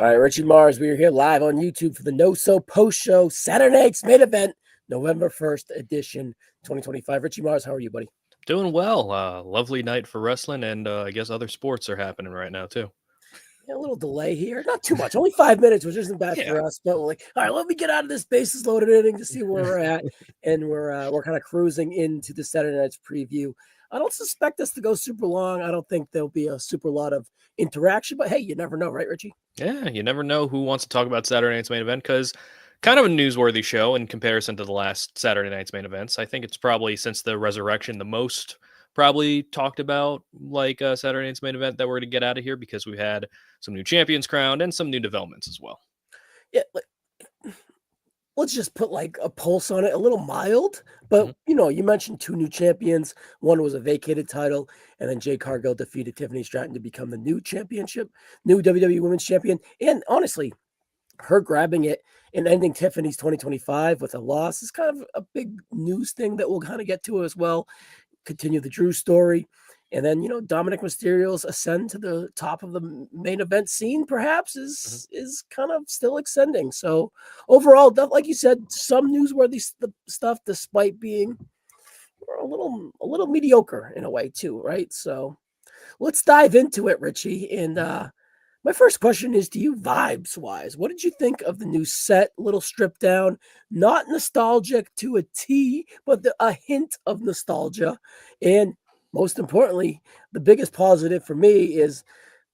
All right, Richie Mars, we are here live on YouTube for the NoSo Post Show, Saturday night's main event, November 1st edition, 2025. Richie Mars, how are you, buddy? Doing well. Lovely night for wrestling, and I guess other sports are happening right now too. Yeah, a little delay here. Not too much. Only 5 minutes, which isn't bad Yeah. for us. But we're like, all right, let me get out of this bases loaded inning to see where we're at. And we're kind of cruising into the Saturday night's preview. I don't suspect us to go super long. I don't think there'll be a super lot of interaction. But hey, you never know, right, Richie? Yeah, you never know who wants to talk about Saturday night's main event because kind of a newsworthy show in comparison to the last Saturday night's main events. I think it's probably since the resurrection the most probably talked about like Saturday night's main event that we're going to get out of here because we had some new champions crowned and some new developments as well. Yeah, let's just put like a pulse on it, a little mild. But you mentioned two new champions. One was a vacated title, and then Jade Cargill defeated Tiffany Stratton to become the new WWE Women's Champion. And honestly, her grabbing it and ending Tiffany's 2025 with a loss is kind of a big news thing that we'll kind of get to as well. Continue the Drew story. And then, Dominic Mysterio's ascend to the top of the main event scene, perhaps, is kind of still ascending. So overall, like you said, some newsworthy stuff, despite being a little mediocre in a way too, right? So let's dive into it, Richie. And my first question is to you, vibes-wise. What did you think of the new set, little stripped down, not nostalgic to a T, but a hint of nostalgia? And most importantly, the biggest positive for me is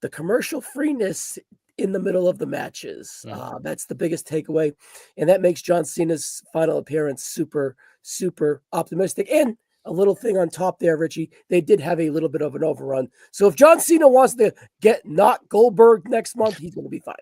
the commercial freeness in the middle of the matches. That's the biggest takeaway. And that makes John Cena's final appearance super, super optimistic. And a little thing on top there, Richie, they did have a little bit of an overrun. So if John Cena wants to get not Goldberg next month, he's going to be fine.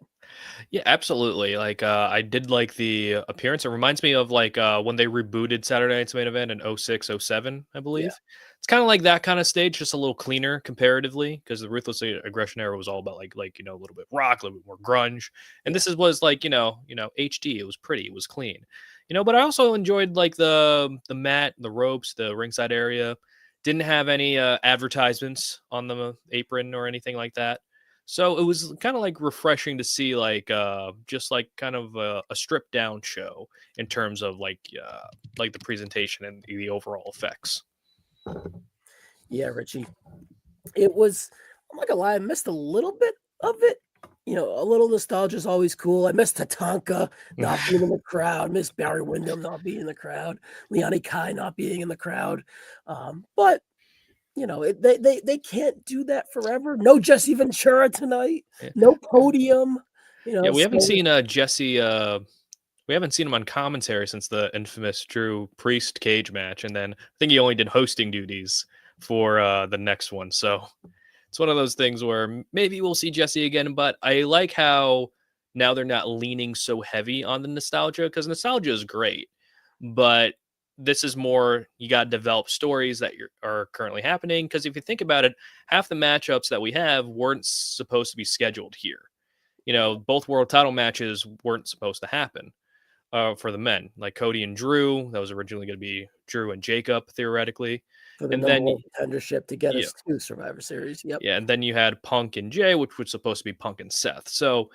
Yeah, absolutely. Like, I did like the appearance. It reminds me of like when they rebooted Saturday Night's Main Event in 06, 07, I believe. Yeah. It's kind of like that kind of stage, just a little cleaner comparatively, because the Ruthless Aggression era was all about like a little bit rock, a little bit more grunge, and this was like HD. It was pretty, it was clean, But I also enjoyed like the mat, the ropes, the ringside area. Didn't have any advertisements on the apron or anything like that. So it was kind of like refreshing to see like just like kind of a stripped down show in terms of like the presentation and the overall effects. Yeah, Richie. It was, I'm not gonna lie, I missed a little bit of it. A little nostalgia is always cool. I missed Tatanka not being in the crowd, missed Barry Windham not being in the crowd, Liani Kai not being in the crowd. But they can't do that forever. No Jesse Ventura tonight. No podium. Yeah, we haven't seen Jesse. We haven't seen him on commentary since the infamous Drew Priest cage match, and then I think he only did hosting duties for the next one. So it's one of those things where maybe we'll see Jesse again. But I like how now they're not leaning so heavy on the nostalgia, because nostalgia is great, but this is more, you got to develop stories that are currently happening. Because if you think about it, half the matchups that we have weren't supposed to be scheduled here. Both world title matches weren't supposed to happen for the men, like Cody and Drew. That was originally going to be Drew and Jacob, theoretically. For the and number then one contendership to get us to Survivor Series. Yep. Yeah, and then you had Punk and Jay, which was supposed to be Punk and Seth. So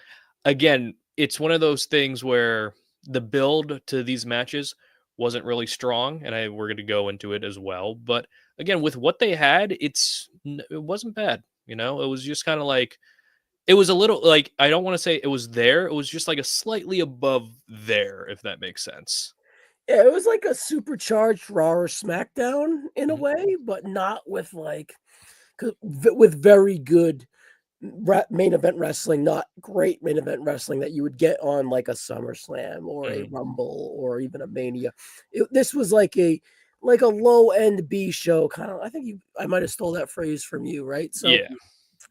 again, it's one of those things where the build to these matches wasn't really strong, and we're going to go into it as well. But again, with what they had, it wasn't bad. It was just kind of like, it was a little like, I don't want to say it was there. It was just like a slightly above there, if that makes sense. Yeah, it was like a supercharged Raw or SmackDown in a way, but not with with very good main event wrestling, not great main event wrestling that you would get on like a SummerSlam or a Rumble or even a Mania. This was like a low end B show kind of. I think I might have stole that phrase from you, right? So yeah.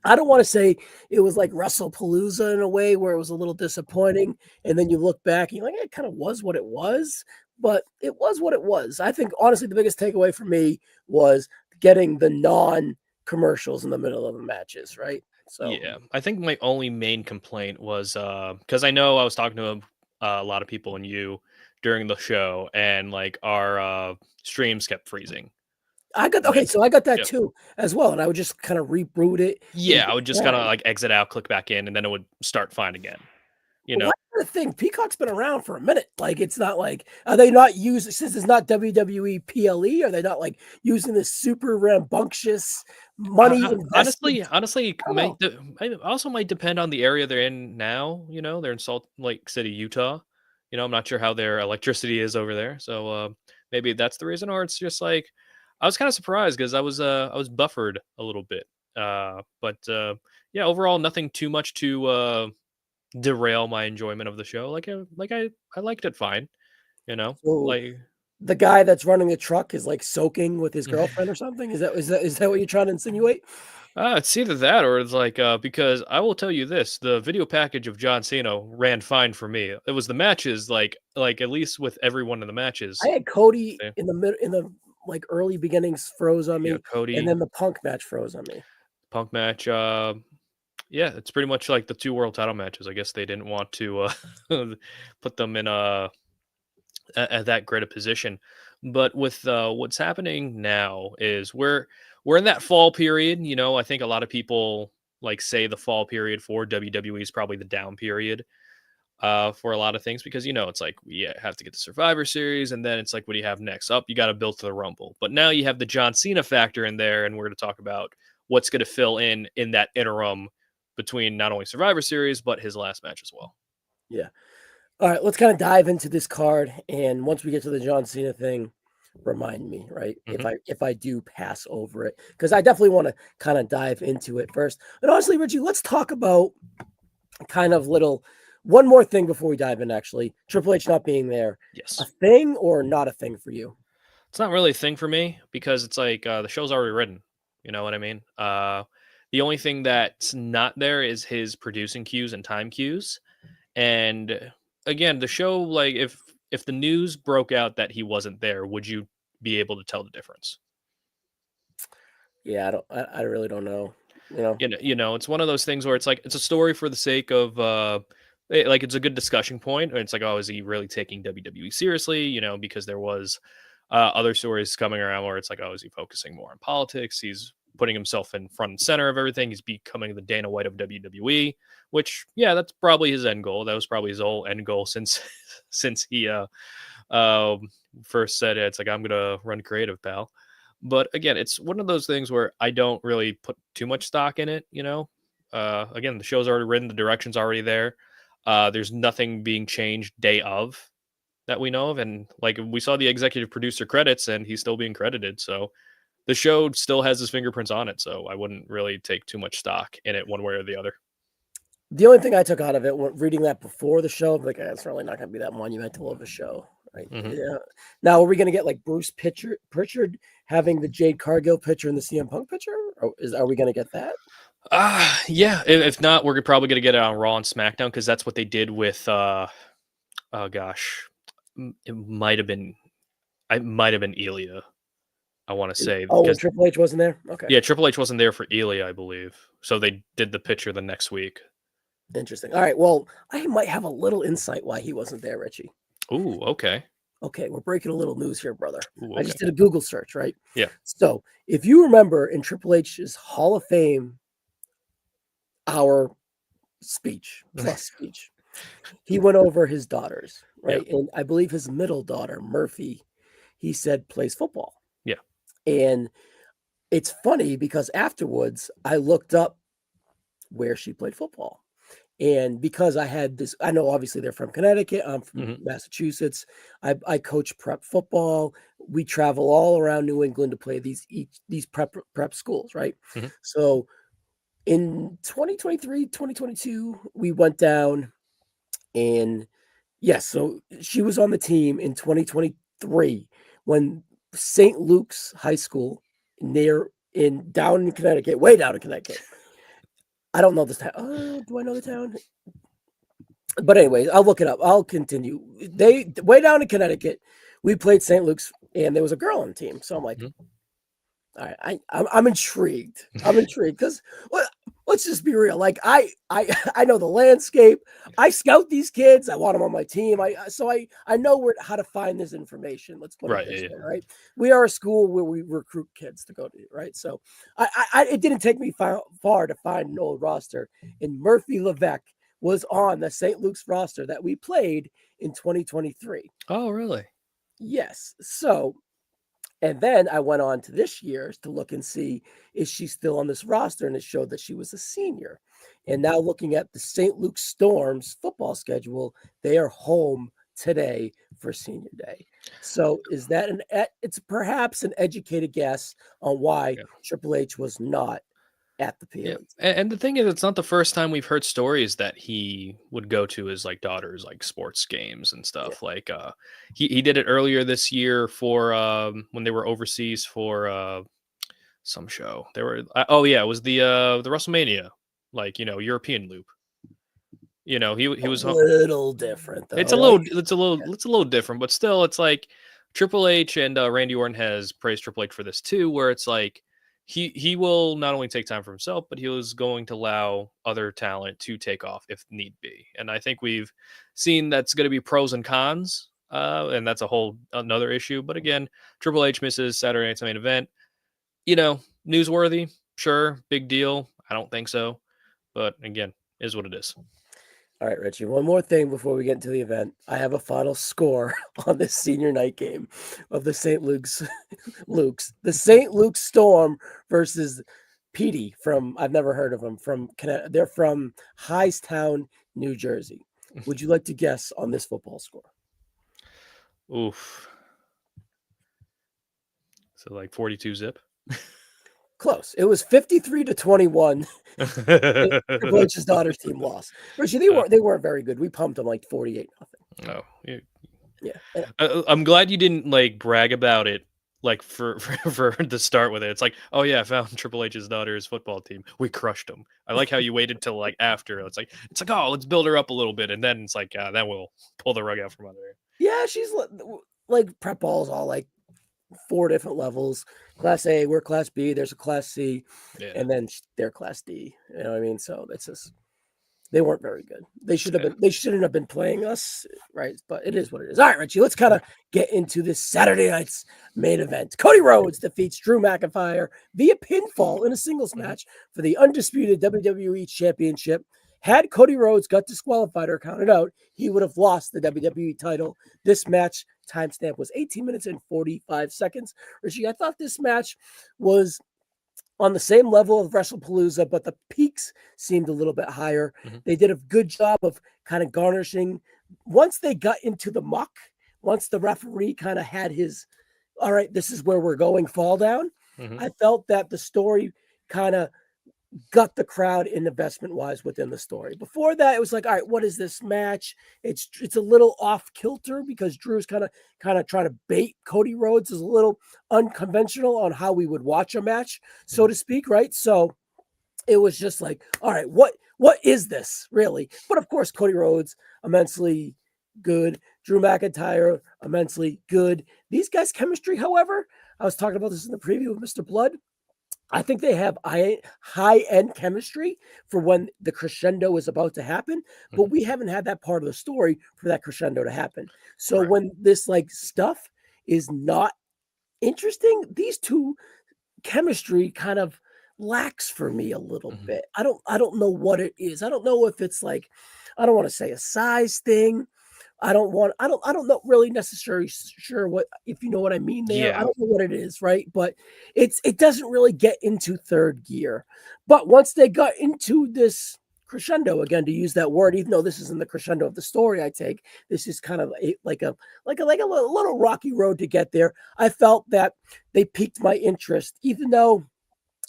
I don't want to say it was like WrestlePalooza in a way where it was a little disappointing, and then you look back and you're like, it kind of was what it was, but it was what it was. I think honestly the biggest takeaway for me was getting the non-commercials in the middle of the matches, right? So yeah, I think my only main complaint was because I know I was talking to a lot of people and you during the show, and like our streams kept freezing. I got that too as well, and I would just kind of reboot it. Yeah, I would just kind of like exit out, click back in, and then it would start fine again. you know. What the thing? Peacock's been around for a minute. Like, it's not like, are they not using, since it's not WWE PLE, are they not like using this super rambunctious money investment? Honestly, I don't know. it also might depend on the area they're in now. You know, they're in Salt Lake City, Utah. You know, I'm not sure how their electricity is over there, so maybe that's the reason, or it's just like I was kind of surprised because I was buffered a little bit. But yeah, overall, nothing too much to derail my enjoyment of the show. I liked it fine. You know, So like the guy that's running the truck is like soaking with his girlfriend or something? Is that what you're trying to insinuate? It's either that or it's like because I will tell you this: the video package of John Cena ran fine for me. It was the matches, like at least with every one of the I matches. had Cody eh, in the like early beginnings froze on You know, me, and Cody then the Punk match froze on me. Punk match. Yeah, it's pretty much like the two world title matches. I guess they didn't want to put them in at that great a position. But with what's happening now is we're in that fall period. You know, I think a lot of people like say the fall period for WWE is probably the down period for a lot of things because you know it's like we have to get the Survivor Series, and then it's like what do you have next? Up, you got to build to the Rumble. But now you have the John Cena factor in there, and we're going to talk about what's going to fill in that interim between not only Survivor Series but his last match as well. Yeah. All right, let's kind of dive into this card, and once we get to the John Cena thing, remind me, right? Hmm. If I do pass over it, because I definitely want to kind of dive into it first. And honestly, Richie, let's talk about kind of little one more thing before we dive in. Actually, Triple H not being there, a Yes. thing or not a thing for you? It's not really a thing for me because it's like the show's already written. You know what I mean? The only thing that's not there is his producing cues and time cues. And again, the show, like if the news broke out that he wasn't there, would you be able to tell the difference? Yeah, I don't. I really don't know. You know. It's one of those things where it's like it's a story for the sake of like it's a good discussion point. And it's like, oh, is he really taking WWE seriously? You know, because there was other stories coming around where it's like, oh, is he focusing more on politics? He's putting himself in front and center of everything. He's becoming the Dana White of WWE, which yeah, that's probably his end goal. That was probably his whole end goal since since he um, first said it. It's like I'm gonna run creative, pal. But again, it's one of those things where I don't really put too much stock in it. You know, again, the show's already written, the direction's already there. There's nothing being changed day of that we know of, and like we saw the executive producer credits, and he's still being credited. So the show still has his fingerprints on it. So I wouldn't really take too much stock in it one way or the other. The only thing I took out of it when reading that before the show, like it's really not going to be that monumental of a show, right? Hmm. Yeah. Now, are we going to get like Bruce Pritchard having the Jade Cargill picture and the CM Punk picture? Or are we going to get that? Yeah. If not, we're probably gonna get it on Raw and SmackDown because that's what they did with. Oh gosh, it might have been. I might have been Elia. I want to say Oh, when because Triple H wasn't there? Okay, yeah, Triple H wasn't there for Elia, I believe. So they did the picture the next week. interesting. All right, well, I might have a little insight why he wasn't there, Richie. Ooh, okay. Okay, we're breaking a little news here, brother. Ooh, I okay. just did a Google search, right? Yeah. So, if you remember in Triple H's Hall of Fame hour speech, plus speech, he went over his daughters, Yeah. right? And I believe his middle daughter, Murphy, he said plays football. Yeah. And it's funny because afterwards I looked up where she played football. And because I had this, I know obviously they're from Connecticut, I'm from Hmm. Massachusetts. I coach prep football. We travel all around New England to play these prep schools, right? Hmm. So in 2023, 2022, we went down and yes, so she was on the team in 2023 when St. Luke's High School near in down in Connecticut, way down in Connecticut. I don't know this town. Do I know the town? But anyways, I'll look it up. I'll continue. They way down in Connecticut, we played St. Luke's, and there was a girl on the team. So I'm like, Hmm. all right, I'm intrigued. I'm intrigued because let's just be real. Like I know the landscape. I scout these kids. I want them on my team. I know how to find this information. Let's put it Right. Yeah. this Yeah. way, right? We are a school where we recruit kids to go to, right? So it didn't take me far to find an old roster, and Murphy Levesque was on the St. Luke's roster that we played in 2023. Oh, really? Yes. So, and then I went on to this year to look and see, is she still on this roster? And it showed that she was a senior. And now looking at the St. Luke Storm's football schedule, they are home today for senior day. So is that it's perhaps an educated guess on why Triple H was not at the PLE. Yeah. And the thing is, it's not the first time we've heard stories that he would go to his like daughter's like sports games and stuff. Yeah. Like he did it earlier this year for when they were overseas for some show. They were it was the WrestleMania, like, European loop. He was a little different though. It's a little different, but still it's like Triple H and Randy Orton has praised Triple H for this too, where it's like he will not only take time for himself, but he was going to allow other talent to take off if need be. And I think we've seen that's going to be pros and cons, and that's a whole another issue. But again, Triple H misses Saturday Night's Main Event. Newsworthy, sure, big deal. I don't think so, but again, is what it is. All right, Richie, one more thing before we get into the event. I have a final score on this senior night game of the St. Luke's. The St. Luke Storm versus Petey from, I've never heard of them, they're from Hightstown, New Jersey. Would you like to guess on this football score? Oof. So like 42 zip? Close. It was 53-21. Triple H's daughter's team lost. Richie, they weren't very good. We pumped them like 48-0. Oh, yeah. I'm glad you didn't like brag about it, like for the start with it. It's like, oh yeah, I found Triple H's daughter's football team. We crushed them. I like how you waited till like after. It's like, oh, let's build her up a little bit, and then it's like, then we'll pull the rug out from under her. Yeah, she's like prep balls all like 4 different levels. Class A, we're Class B, there's a Class C, and then they're Class D. You know what I mean? So it's just, they weren't very good. They shouldn't have been playing us, right? But it is what it is. All right, Richie, let's kind of get into this Saturday night's main event. Cody Rhodes defeats Drew McIntyre via pinfall in a singles match for the undisputed WWE Championship. Had Cody Rhodes got disqualified or counted out, he would have lost the WWE title. This match timestamp was 18 minutes and 45 seconds. Richie, I thought this match was on the same level of WrestlePalooza, but the peaks seemed a little bit higher. Mm-hmm. They did a good job of kind of garnishing. Once they got into the muck, once the referee kind of had his, all right, this is where we're going, fall down, I felt that the story kind of got the crowd in investment wise within the story. Before that, it was like, all right, what is this match? It's a little off kilter because Drew's kind of trying to bait Cody Rhodes, is a little unconventional on how we would watch a match, so to speak, right? So it was just like, all right, what is this really? But of course, Cody Rhodes, immensely good. Drew McIntyre, immensely good. These guys' chemistry, however, I was talking about this in the preview with Mr. Blood, I think they have high-end chemistry for when the crescendo is about to happen, but we haven't had that part of the story for that crescendo to happen. So when this like stuff is not interesting, these two chemistry kind of lacks for me a little bit. I don't know what it is. I don't know if it's like, I don't want to say a size thing. I don't know really necessarily sure what, if you know what I mean there. Yeah. I don't know what it is, right? But it doesn't really get into third gear. But once they got into this crescendo, again, to use that word, even though this isn't the crescendo of the story I take, this is kind of like a little rocky road to get there. I felt that they piqued my interest, even though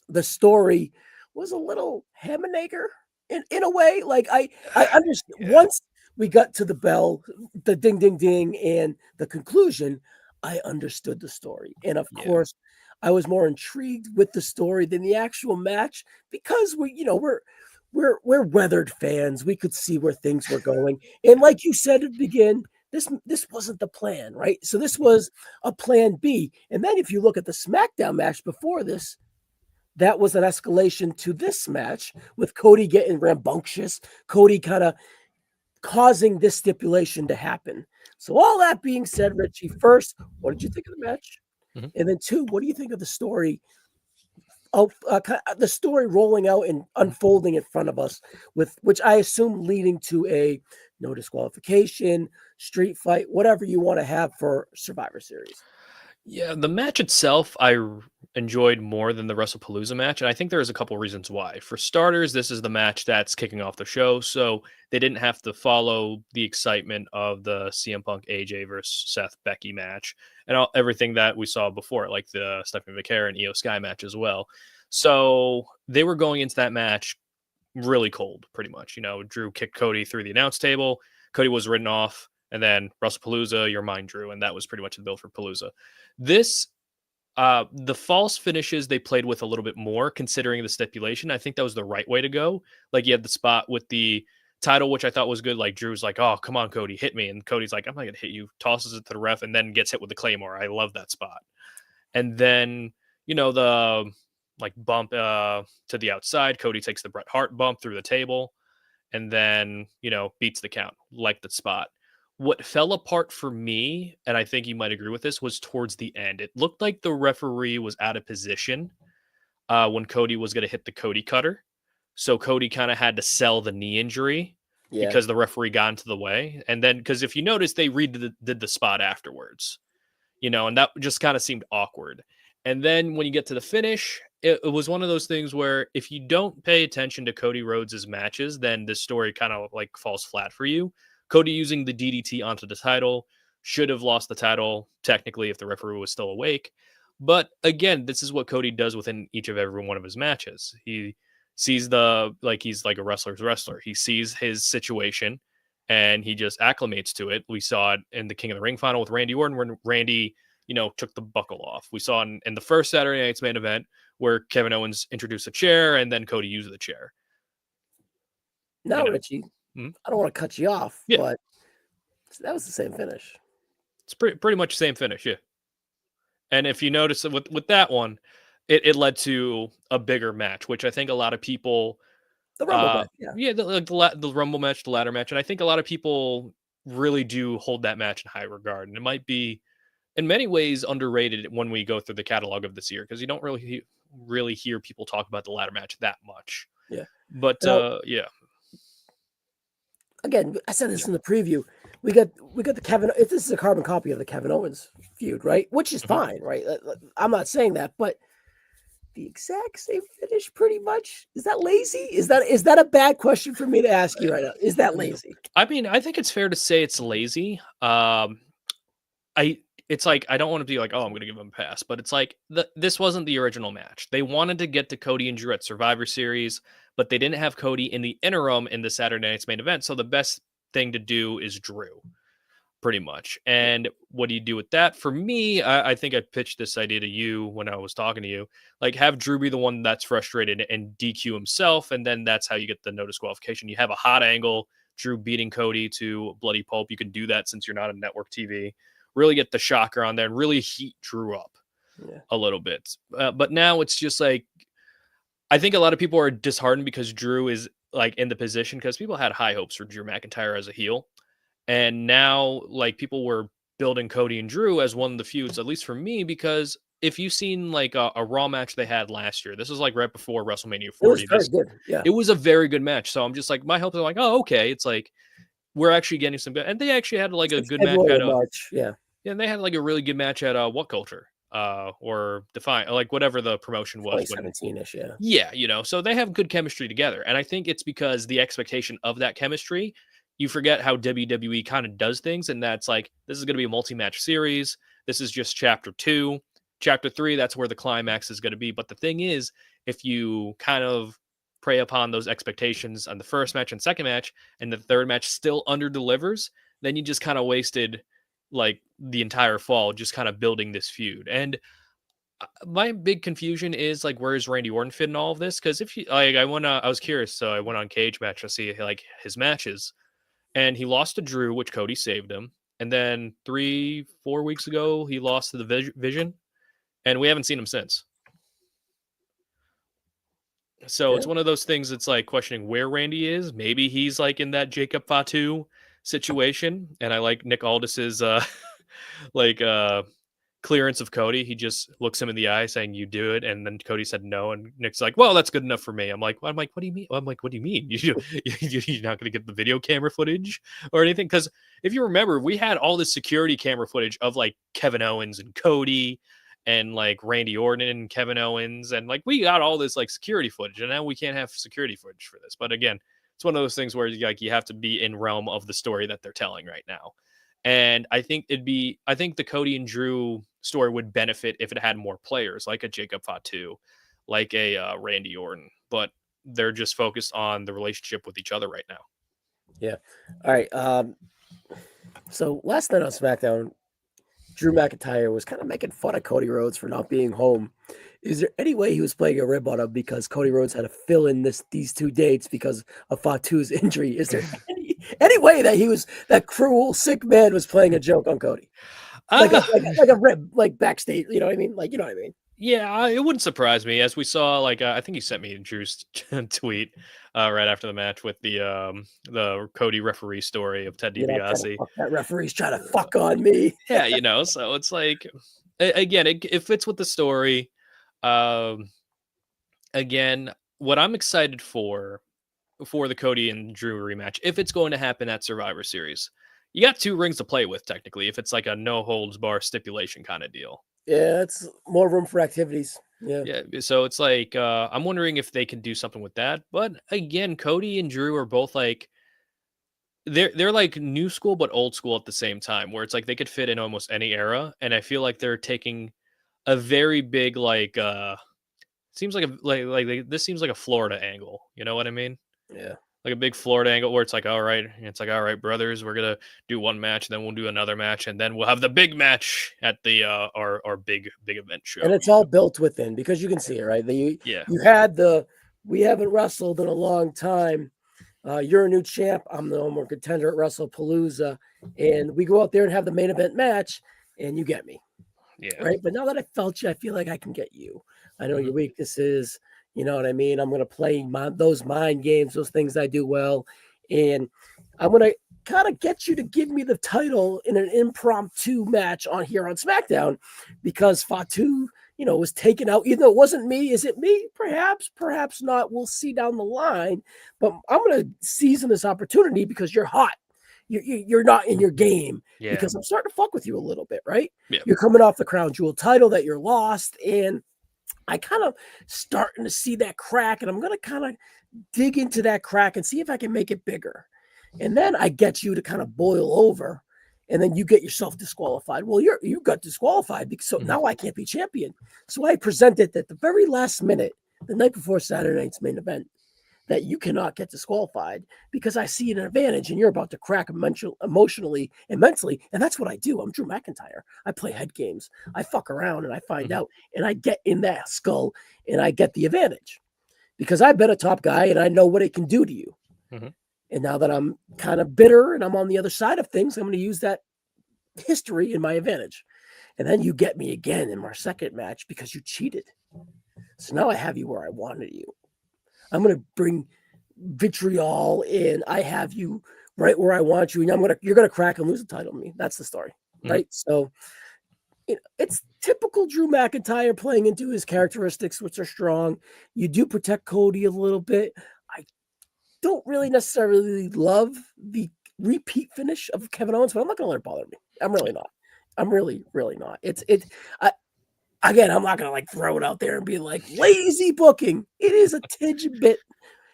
the story was a little ham and egger in a way. Like I understand once we got to the bell, the ding, ding, ding, and the conclusion, I understood the story. And of course, I was more intrigued with the story than the actual match because we're weathered fans. We could see where things were going. And like you said at the beginning, this wasn't the plan, right? So this was a plan B. And then if you look at the SmackDown match before this, that was an escalation to this match with Cody getting rambunctious, Cody kind of causing this stipulation to happen. So all that being said, Richie, first, what did you think of the match? And then two, what do you think of the story the story rolling out and unfolding in front of us, with which I assume leading to a no disqualification, street fight, whatever you want to have for Survivor Series. Yeah, the match itself enjoyed more than the WrestlePalooza match, and I think there's a couple reasons why. For starters, this is the match that's kicking off the show, so they didn't have to follow the excitement of the CM Punk AJ versus Seth Becky match and everything that we saw before, like the Stephanie McMahon and Io Sky match as well. So they were going into that match really cold, pretty much. Drew kicked Cody through the announce table. Cody was written off. And then WrestlePalooza, your mind, Drew. And that was pretty much the bill for Palooza. This, the false finishes they played with a little bit more, considering the stipulation. I think that was the right way to go. Like, you had the spot with the title, which I thought was good. Like, Drew's like, oh, come on, Cody, hit me. And Cody's like, I'm not going to hit you. Tosses it to the ref and then gets hit with the Claymore. I love that spot. And then, the like bump to the outside. Cody takes the Bret Hart bump through the table and then, beats the count. Like the spot. What fell apart for me, and I think you might agree with this, was towards the end. It looked like the referee was out of position when Cody was going to hit the Cody cutter. So Cody kind of had to sell the knee injury because the referee got into the way. And then, because if you notice, they did the spot afterwards, and that just kind of seemed awkward. And then when you get to the finish, it was one of those things where if you don't pay attention to Cody Rhodes' matches, then this story kind of like falls flat for you. Cody using the DDT onto the title should have lost the title technically if the referee was still awake. But again, this is what Cody does within each of every one of his matches. He sees he's like a wrestler's wrestler. He sees his situation and he just acclimates to it. We saw it in the King of the Ring final with Randy Orton when Randy, took the buckle off. We saw in the first Saturday Night's Main Event where Kevin Owens introduced a chair and then Cody used the chair. Now, Richie, I don't want to cut you off, but that was the same finish. It's pretty much the same finish, yeah. And if you notice with that one, it led to a bigger match, which I think a lot of people... The Rumble match, the Rumble match, the ladder match, and I think a lot of people really do hold that match in high regard. And it might be, in many ways, underrated when we go through the catalog of this year, because you don't really hear people talk about the ladder match that much. Yeah. But, Again, I said this in the preview. We got the Kevin. This is a carbon copy of the Kevin Owens feud, right? Which is fine, right? I'm not saying that, but the exact same finish, pretty much. Is that lazy? Is that a bad question for me to ask you right now? Is that lazy? I mean, I think it's fair to say it's lazy. It's like, I don't want to be like, oh, I'm going to give them a pass, but it's like this wasn't the original match. They wanted to get to Cody and Drew at Survivor Series, but they didn't have Cody in the interim in the Saturday Night's Main Event. So the best thing to do is Drew, pretty much. And what do you do with that? For me, I think I pitched this idea to you when I was talking to you, like have Drew be the one that's frustrated and DQ himself. And then that's how you get the no disqualification. You have a hot angle, Drew beating Cody to bloody pulp. You can do that since you're not on network TV. Really get the shocker on there and really heat Drew up a little bit. But now it's just like, I think a lot of people are disheartened because Drew is like in the position, because people had high hopes for Drew McIntyre as a heel. And now like people were building Cody and Drew as one of the feuds, at least for me, because if you've seen like a Raw match they had last year, this was like right before WrestleMania 40. It was very good. Yeah. It was a very good match. So I'm just like, my hopes are like, oh, okay. It's like, we're actually getting some good, and they actually had like a good match at March. Yeah. Yeah, and they had like a really good match at What Culture, or Define, like whatever the promotion was. 2017-ish, yeah. Yeah, so they have good chemistry together. And I think it's because the expectation of that chemistry, you forget how WWE kind of does things. And that's like, this is going to be a multi-match series. This is just chapter 2. Chapter 3, that's where the climax is going to be. But the thing is, if you kind of prey upon those expectations on the first match and second match, and the third match still under delivers, then you just kind of wasted like the entire fall just kind of building this feud. And my big confusion is like, where is Randy Orton fit in all of this? Because if you like, I was curious, so I went on Cage Match to see like his matches, and he lost to Drew, which Cody saved him, and then 3-4 weeks ago he lost to the Vision, and we haven't seen him since. So it's one of those things. It's like questioning where Randy is. Maybe he's like in that Jacob Fatu situation, and I like Nick Aldis's clearance of Cody. He just looks him in the eye saying, "You do it." And then Cody said no. And Nick's like, "Well, that's good enough for me." I'm like, what do you mean? I'm like, what do you mean? You're not going to get the video camera footage or anything? Because if you remember, we had all this security camera footage of like Kevin Owens and Cody and like Randy Orton and Kevin Owens. And like, we got all this like security footage, and now we can't have security footage for this. But again, it's one of those things where like you have to be in realm of the story that they're telling right now. And I think the Cody and Drew story would benefit if it had more players, like a Jacob Fatu, like a Randy Orton. But they're just focused on the relationship with each other right now. Yeah. All right. So last night on SmackDown, Drew McIntyre was kind of making fun of Cody Rhodes for not being home. Is there any way he was playing a rib on him because Cody Rhodes had to fill in these 2 dates because of Fatu's injury? Is there any way that that cruel, sick man was playing a joke on Cody? Like a rib, like backstage, you know what I mean? Like, you know what I mean? Yeah, it wouldn't surprise me. As we saw, like I think he sent me Drew's tweet right after the match with the Cody referee story of Ted DiBiase. That referee's trying to fuck on me. Yeah, so it's like, again, it fits with the story. Again, what I'm excited for the Cody and Drew rematch, if it's going to happen at Survivor Series, you got 2 rings to play with technically. If it's like a no holds bar stipulation kind of deal. Yeah, it's more room for activities. Yeah. So it's like I'm wondering if they can do something with that. But again, Cody and Drew are both like they're like new school but old school at the same time, where it's like they could fit in almost any era. And I feel like they're taking a very big like seems like this seems like a Florida angle. You know what I mean? Yeah. Like a big Florida angle where it's like, all right, brothers, we're gonna do one match, then we'll do another match, and then we'll have the big match at the our big event show. And it's all built within, because you can see it, right? You had we haven't wrestled in a long time. You're a new champ. I'm the number 1 contender at WrestlePalooza, and we go out there and have the main event match, and you get me. Yeah. Right. But now that I felt you, I feel like I can get you. I know your weaknesses. You know what I mean? I'm going to play those mind games, those things I do well. And I'm going to kind of get you to give me the title in an impromptu match on SmackDown, because Fatu, was taken out. Even though it wasn't me. Is it me? Perhaps, perhaps not. We'll see down the line. But I'm going to season this opportunity because you're hot. You're not in your game, because I'm starting to fuck with you a little bit, right? Yeah. You're coming off the Crown Jewel title that you're lost, and I kind of starting to see that crack, and I'm going to kind of dig into that crack and see if I can make it bigger. And then I get you to kind of boil over, and then you get yourself disqualified. Well, you got disqualified, because so now I can't be champion. So I presented at the very last minute, the night before Saturday night's main event, that you cannot get disqualified, because I see an advantage and you're about to crack emotionally and mentally. And that's what I do. I'm Drew McIntyre. I play head games. I fuck around and I find out, and I get in that skull and I get the advantage, because I've been a top guy and I know what it can do to you. And now that I'm kind of bitter and I'm on the other side of things, I'm going to use that history in my advantage. And then you get me again in our second match because you cheated. So now I have you where I wanted you. I'm going to bring vitriol in. I have you right where I want you, and you're going to crack and lose the title to me. That's the story, right? So it's typical Drew McIntyre playing into his characteristics, which are strong. You do protect Cody a little bit. I don't really necessarily love the repeat finish of Kevin Owens, but I'm not going to let it bother me. I'm really not. I'm really, really not. Again, I'm not going to like throw it out there and be like lazy booking. It is a tidbit.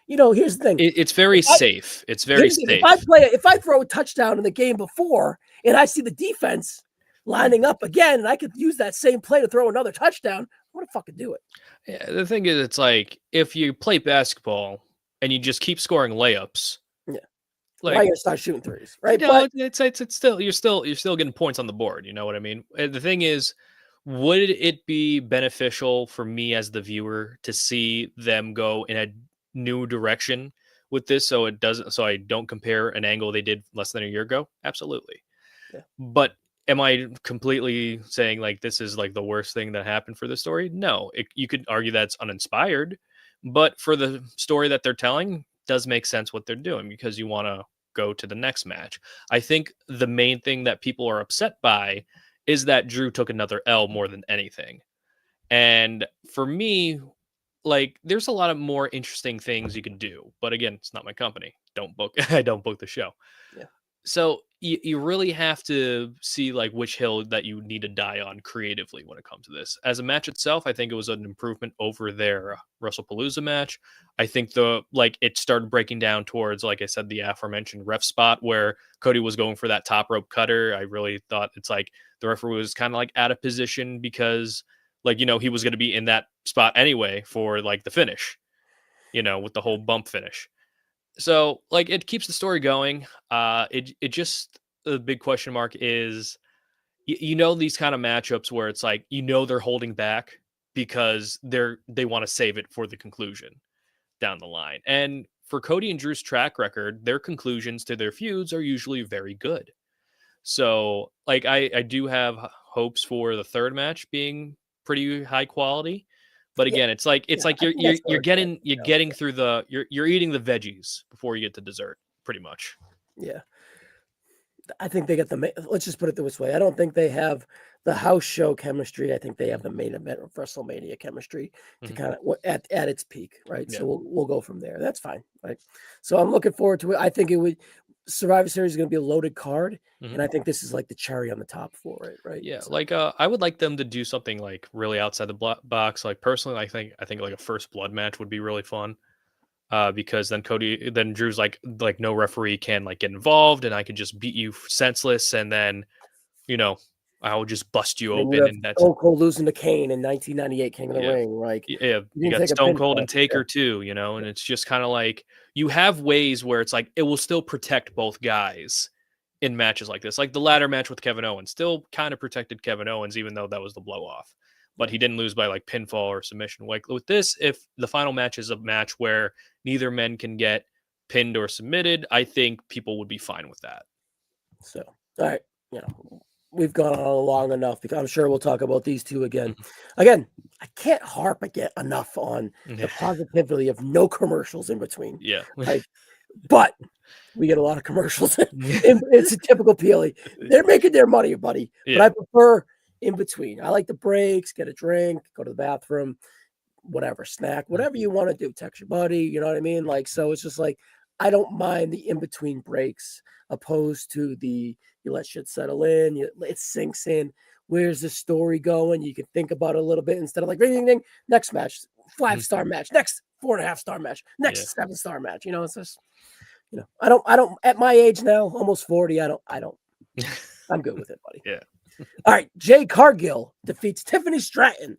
Here's the thing. It's very safe. It's very safe. If I throw a touchdown in the game before and I see the defense lining up again, and I could use that same play to throw another touchdown, I'm going to fucking do it. Yeah, the thing is, it's like if you play basketball and you just keep scoring layups. Yeah. Like, why are you going to start shooting threes, right? It's still you're still getting points on the board. You know what I mean? The thing is, would it be beneficial for me as the viewer to see them go in a new direction with this, so I don't compare an angle they did less than a year ago? Absolutely. Yeah. But am I completely saying like this is like the worst thing that happened for the story? No. You could argue that's uninspired, but for the story that they're telling, does make sense what they're doing, because you want to go to the next match. I think the main thing that people are upset by is that Drew took another L more than anything. And for me, like, there's a lot of more interesting things you could do. But again, it's not my company. Don't book. I don't book the show. Yeah. So you really have to see like which hill that you need to die on creatively when it comes to this. As a match itself, I think it was an improvement over their WrestlePalooza match. I think it started breaking down towards, like I said, the aforementioned ref spot where Cody was going for that top rope cutter. I really thought it's like the referee was kind of like out of position because he was going to be in that spot anyway for like the finish, with the whole bump finish. So like it keeps the story going. It just the big question mark is these kind of matchups where it's like they're holding back because they want to save it for the conclusion down the line. And for Cody and Drew's track record, their conclusions to their feuds are usually very good. So like I do have hopes for the third match being pretty high quality. But Yeah. again, it's like I think you're that's where getting through you're eating the veggies before you get to dessert, pretty much. Yeah. I think they get let's just put it this way. I don't think they have the house show chemistry. I think they have the main event of WrestleMania chemistry to kind of at its peak, right? Yeah. So we'll go from there. That's fine, right? So I'm looking forward to it. I think Survivor Series is going to be a loaded card, and I think this is like the cherry on the top for it, right? Yeah, So, like I would like them to do something like really outside the box. Like personally, I think like a first blood match would be really fun. Because then Drew's like no referee can like get involved, and I can just beat you senseless, and then I will just bust you and you open, have and that's Stone Cold losing to Kane in 1998 King of the yeah. Ring, like Yeah, you you didn't got take a Stone Cold pinfall. and Taker too, and it's just kind of like you have ways where it's like it will still protect both guys in matches like this. Like the ladder match with Kevin Owens still kind of protected Kevin Owens, even though that was the blow off. But he didn't lose by like pinfall or submission. Like with this, if the final match is a match where neither men can get pinned or submitted, I think people would be fine with that. So, all right, we've gone on long enough because I'm sure we'll talk about these two again. Again, I can't harp enough on the positivity of no commercials in between. Yeah. Right? But we get a lot of commercials. It's a typical PLE. They're making their money, buddy. Yeah. But I prefer in between. I like the breaks, get a drink, go to the bathroom, whatever, snack, whatever you want to do. Text your buddy, you know what I mean? Like, so it's just like, I don't mind the in-between breaks opposed to you let shit settle in, it sinks in. Where's the story going? You can think about it a little bit instead of like, ring, ding, ding, next match, 5-star match, next 4.5-star match, next 7-star match. It's just, I don't, at my age now, almost 40, I'm good with it, buddy. Yeah. All right. Jade Cargill defeats Tiffany Stratton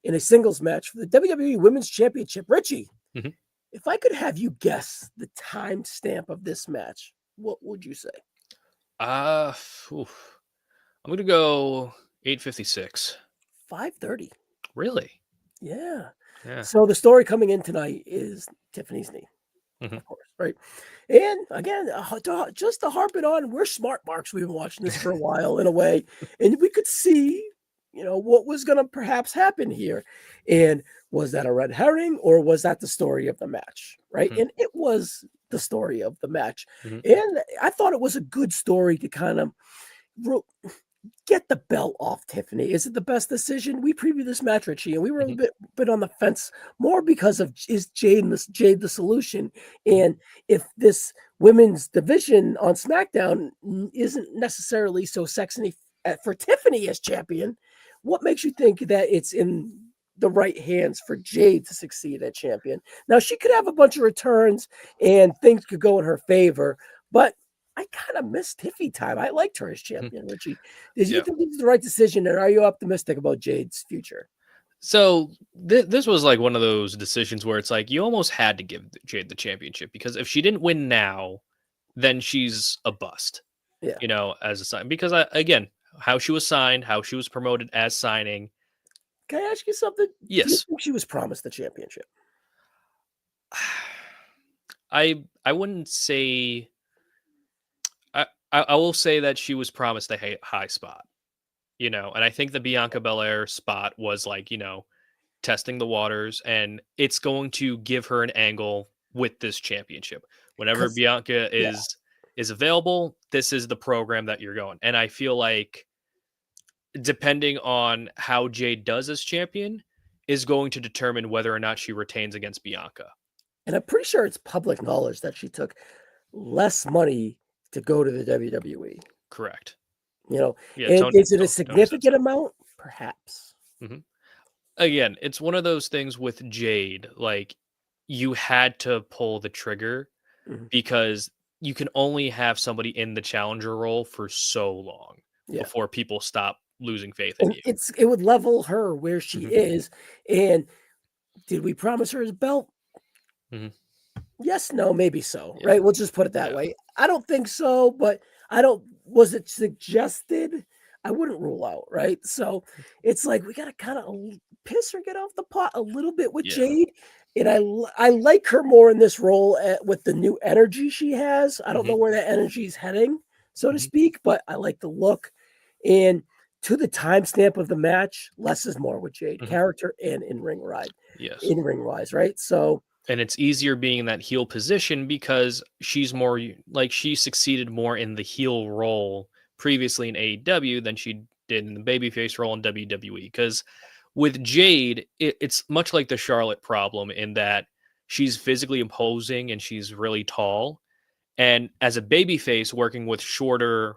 in a singles match for the WWE Women's Championship. Richie, if I could have you guess the time stamp of this match, what would you say? I'm going to go 8:56. 5:30. Really? Yeah. Yeah. So the story coming in tonight is Tiffany's knee, of course, right? And again, just to harp it on, we're smart marks. We've been watching this for a while in a way, and we could see, what was going to perhaps happen here. And was that a red herring or was that the story of the match, right? And it was the story of the match. And I thought it was a good story to kind of get the belt off Tiffany. Is it the best decision? We previewed this match, Richie, and we were a bit on the fence more because of is Jade the solution? And if this women's division on SmackDown isn't necessarily so sexy for Tiffany as champion, what makes you think that it's in the right hands for Jade to succeed at champion? Now, she could have a bunch of returns and things could go in her favor, but I kind of missed Tiffy time. I liked her as champion, Richie. Did you think this is the right decision, and are you optimistic about Jade's future? So this was like one of those decisions where it's like you almost had to give Jade the championship because if she didn't win now, then she's a bust. Yeah. As a sign. Because again, how she was signed, how she was promoted as signing. Can I ask you something? Yes. Do you think she was promised the championship? I wouldn't say. I will say that she was promised a high spot, and I think the Bianca Belair spot was like, testing the waters, and it's going to give her an angle with this championship. Whenever Bianca is available, this is the program that you're going. And I feel like depending on how Jade does as champion, is going to determine whether or not she retains against Bianca. And I'm pretty sure it's public knowledge that she took less money to go to the WWE. Correct. Yeah, Tony, is it a Tony significant amount? Perhaps. Mm-hmm. Again, it's one of those things with Jade. Like, you had to pull the trigger because you can only have somebody in the challenger role for so long before people stop losing faith in you. It would level her where she is. And did we promise her his belt? Yes, no, maybe so, right? We'll just put it that way. I don't think so, but was it suggested? I wouldn't rule out, right? So it's like we got to kind of piss her, get off the pot a little bit with Jade. And I like her more in this role with the new energy she has. I don't know where that energy is heading, so to speak, but I like the look. And to the timestamp of the match, less is more with Jade, character and in-ring ride. Yes. In-ring wise, right? So. And it's easier being in that heel position because she's more like she succeeded more in the heel role previously in AEW than she did in the babyface role in WWE. Because with Jade, it's much like the Charlotte problem in that she's physically imposing and she's really tall. And as a babyface working with shorter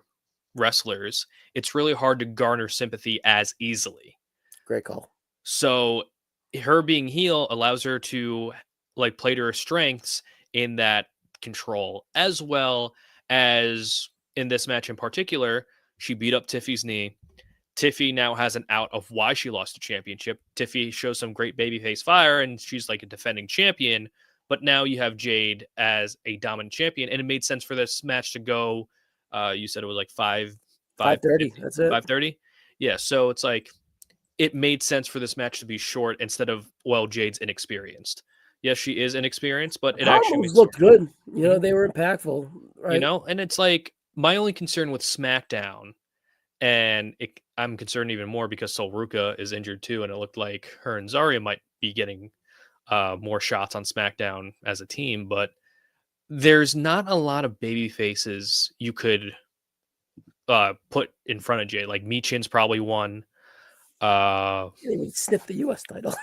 wrestlers, it's really hard to garner sympathy as easily. Great call. So her being heel allows her to like play to her strengths in that control, as well as in this match in particular, she beat up Tiffy's knee. Tiffy now has an out of why she lost the championship. Tiffy shows some great babyface fire and she's like a defending champion, but now you have Jade as a dominant champion, and it made sense for this match to go. You said it was like 5:30. That's it. 5:30. Yeah. So it's like, it made sense for this match to be short instead of, well, Jade's inexperienced. Yes, she is inexperienced, but it actually looked good. They were impactful, right? And it's like my only concern with SmackDown, and I'm concerned even more because Sol Ruca is injured too, and it looked like her and Zarya might be getting more shots on SmackDown as a team, but there's not a lot of baby faces you could put in front of Jade. Like Michin's probably one. They would sniff the U.S. title.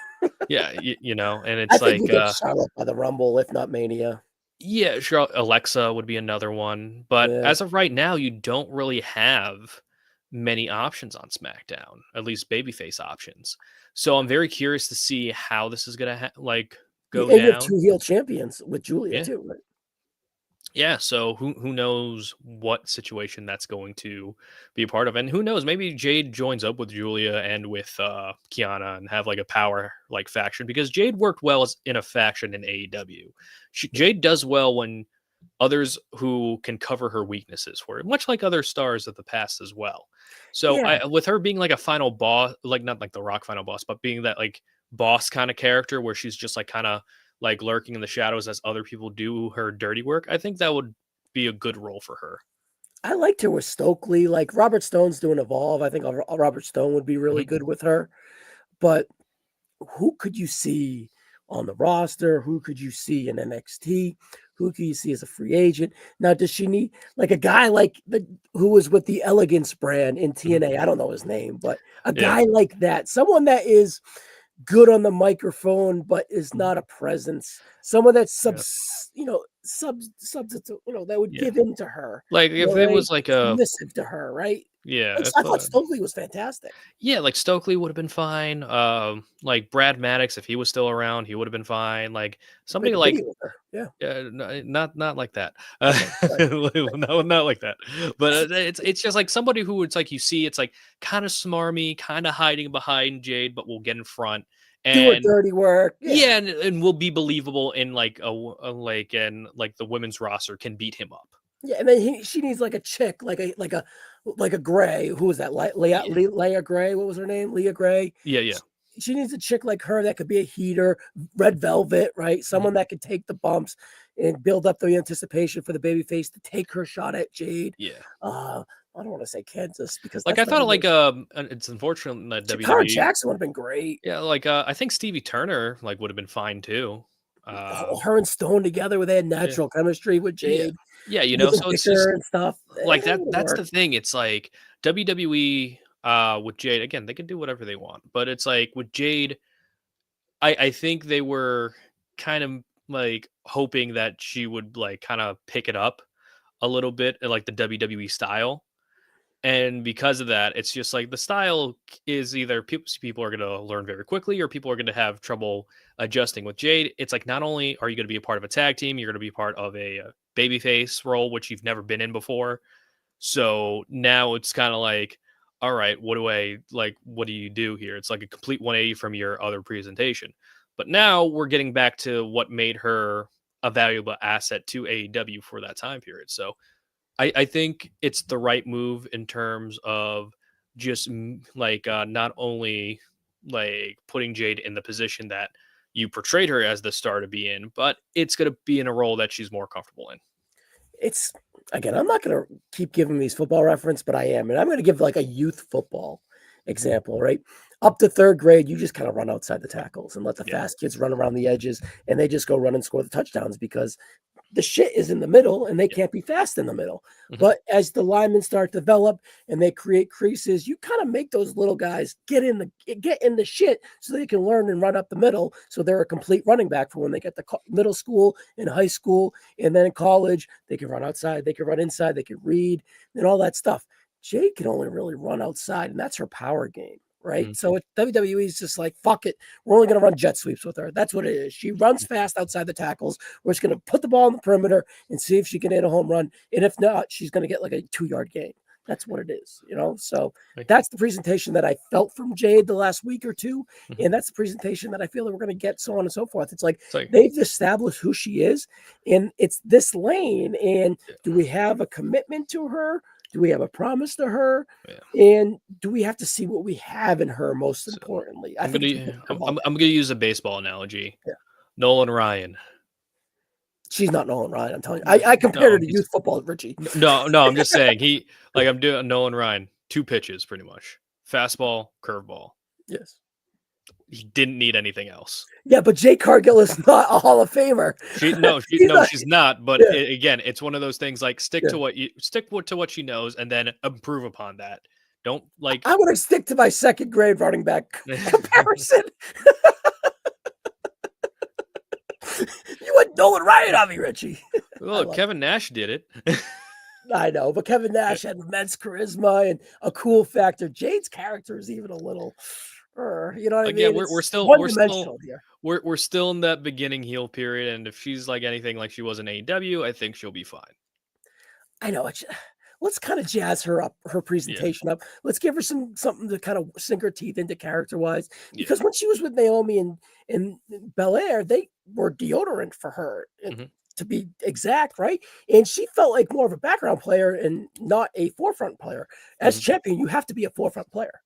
Yeah, and it's I think we get Charlotte by the Rumble, if not Mania. Yeah, sure. Alexa would be another one, but as of right now, you don't really have many options on SmackDown, at least babyface options. So I'm very curious to see how this is gonna go down. You have 2 heel champions with Julia too, right? Yeah, so who knows what situation that's going to be a part of, and who knows, maybe Jade joins up with Julia and with Kiana and have like a power like faction, because Jade worked well in a faction in AEW. Jade does well when others who can cover her weaknesses for it, much like other stars of the past as well. So with her being like a final boss, like not like the Rock final boss, but being that like boss kind of character where she's just like kind of like lurking in the shadows as other people do her dirty work, I think that would be a good role for her. I liked her with Stokely. Like Robert Stone's doing Evolve. I think Robert Stone would be really good with her. But who could you see on the roster? Who could you see in NXT? Who could you see as a free agent? Now, does she need like a guy who was with the Elegance brand in TNA? I don't know his name, but a guy like that, someone that is good on the microphone, but is not a presence. Someone that's substitute, that would give in to her. Like if it was like a submissive to her, right? Yeah, like, I thought Stokely was fantastic. Yeah, like Stokely would have been fine. Like Brad Maddox, if he was still around, he would have been fine. Like somebody like not like that. No, not like that. But it's just like somebody who it's like you see, it's like kind of smarmy, kind of hiding behind Jade, but will get in front and do her dirty work. Yeah, and will be believable in like the women's roster can beat him up. Yeah, and then she needs like a chick, like a Gray. Who was that? Leah Gray. What was her name? Leah Gray. Yeah. She needs a chick like her that could be a heater, Red Velvet, right? Someone that could take the bumps and build up the anticipation for the babyface to take her shot at Jade. Yeah. I don't want to say Kansas because like I thought like it's unfortunate that WWE Jackson would have been great. Yeah, like I think Stevie Turner like would have been fine too. Her and Stone together with natural chemistry with Jade. Yeah, so it's just and stuff. Like that's the thing. It's like WWE With Jade, again, they can do whatever they want, but it's like with Jade, I think they were kind of like hoping that she would like kind of pick it up a little bit in like the WWE style. And because of that, it's just like the style is either people are going to learn very quickly or people are going to have trouble adjusting. With Jade, it's like not only are you going to be a part of a tag team, you're going to be part of a babyface role, which you've never been in before. So now it's kind of like, all right, what do you do here? It's like a complete 180 from your other presentation. But now we're getting back to what made her a valuable asset to AEW for that time period. So I think it's the right move in terms of just not only like putting Jade in the position that you portrayed her as the star to be in, but it's going to be in a role that she's more comfortable in. It's again, I'm not going to keep giving these football reference, but I am. And I'm going to give like a youth football example, right? Up to third grade, you just kind of run outside the tackles and let the fast kids run around the edges and they just go run and score the touchdowns because the shit is in the middle and they can't be fast in the middle. Mhm. But as the linemen start to develop and they create creases, you kind of make those little guys get in the shit so they can learn and run up the middle. So they're a complete running back for when they get to middle school and high school. And then in college, they can run outside, they can run inside, they can read and all that stuff. Jade can only really run outside, and that's her power game, right? Mhm. So WWE is just like, fuck it. We're only going to run jet sweeps with her. That's what it is. She runs fast outside the tackles. We're just going to put the ball on the perimeter and see if she can hit a home run. And if not, she's going to get like a 2-yard gain. That's what it is, you know? So that's the presentation that I felt from Jade the last week or two. Mhm. And that's the presentation that I feel that we're going to get, so on and so forth. It's like they've established who she is, and it's this lane. And do we have a commitment to her? Do we have a promise to her? Yeah. And do we have to see what we have in her, most importantly? I'm gonna use a baseball analogy. Yeah. Nolan Ryan. She's not Nolan Ryan. I'm telling you. I compared her to youth football, Richie. No, I'm just saying I'm doing Nolan Ryan. 2 pitches, pretty much. Fastball, curveball. Yes. He didn't need anything else. Yeah, but Jade Cargill is not a Hall of Famer. She's not. But again, it's one of those things like stick to what she knows and then improve upon that. Don't like. I want to stick to my second grade running back comparison. You went Nolan Ryan on me, Richie. Well, Kevin Nash did it. I know, but Kevin Nash had immense charisma and a cool factor. Jade's character is even a little, you know what I mean? Yeah, we're still here. We're still in that beginning heel period, and if she's like anything like she was in AEW, I think she'll be fine. I know. Let's kind of jazz her up, her presentation up. Let's give her something to kind of sink her teeth into character-wise. Because when she was with Naomi and Belair, they were deodorant for her, to be exact, right? And she felt like more of a background player and not a forefront player. As champion, you have to be a forefront player.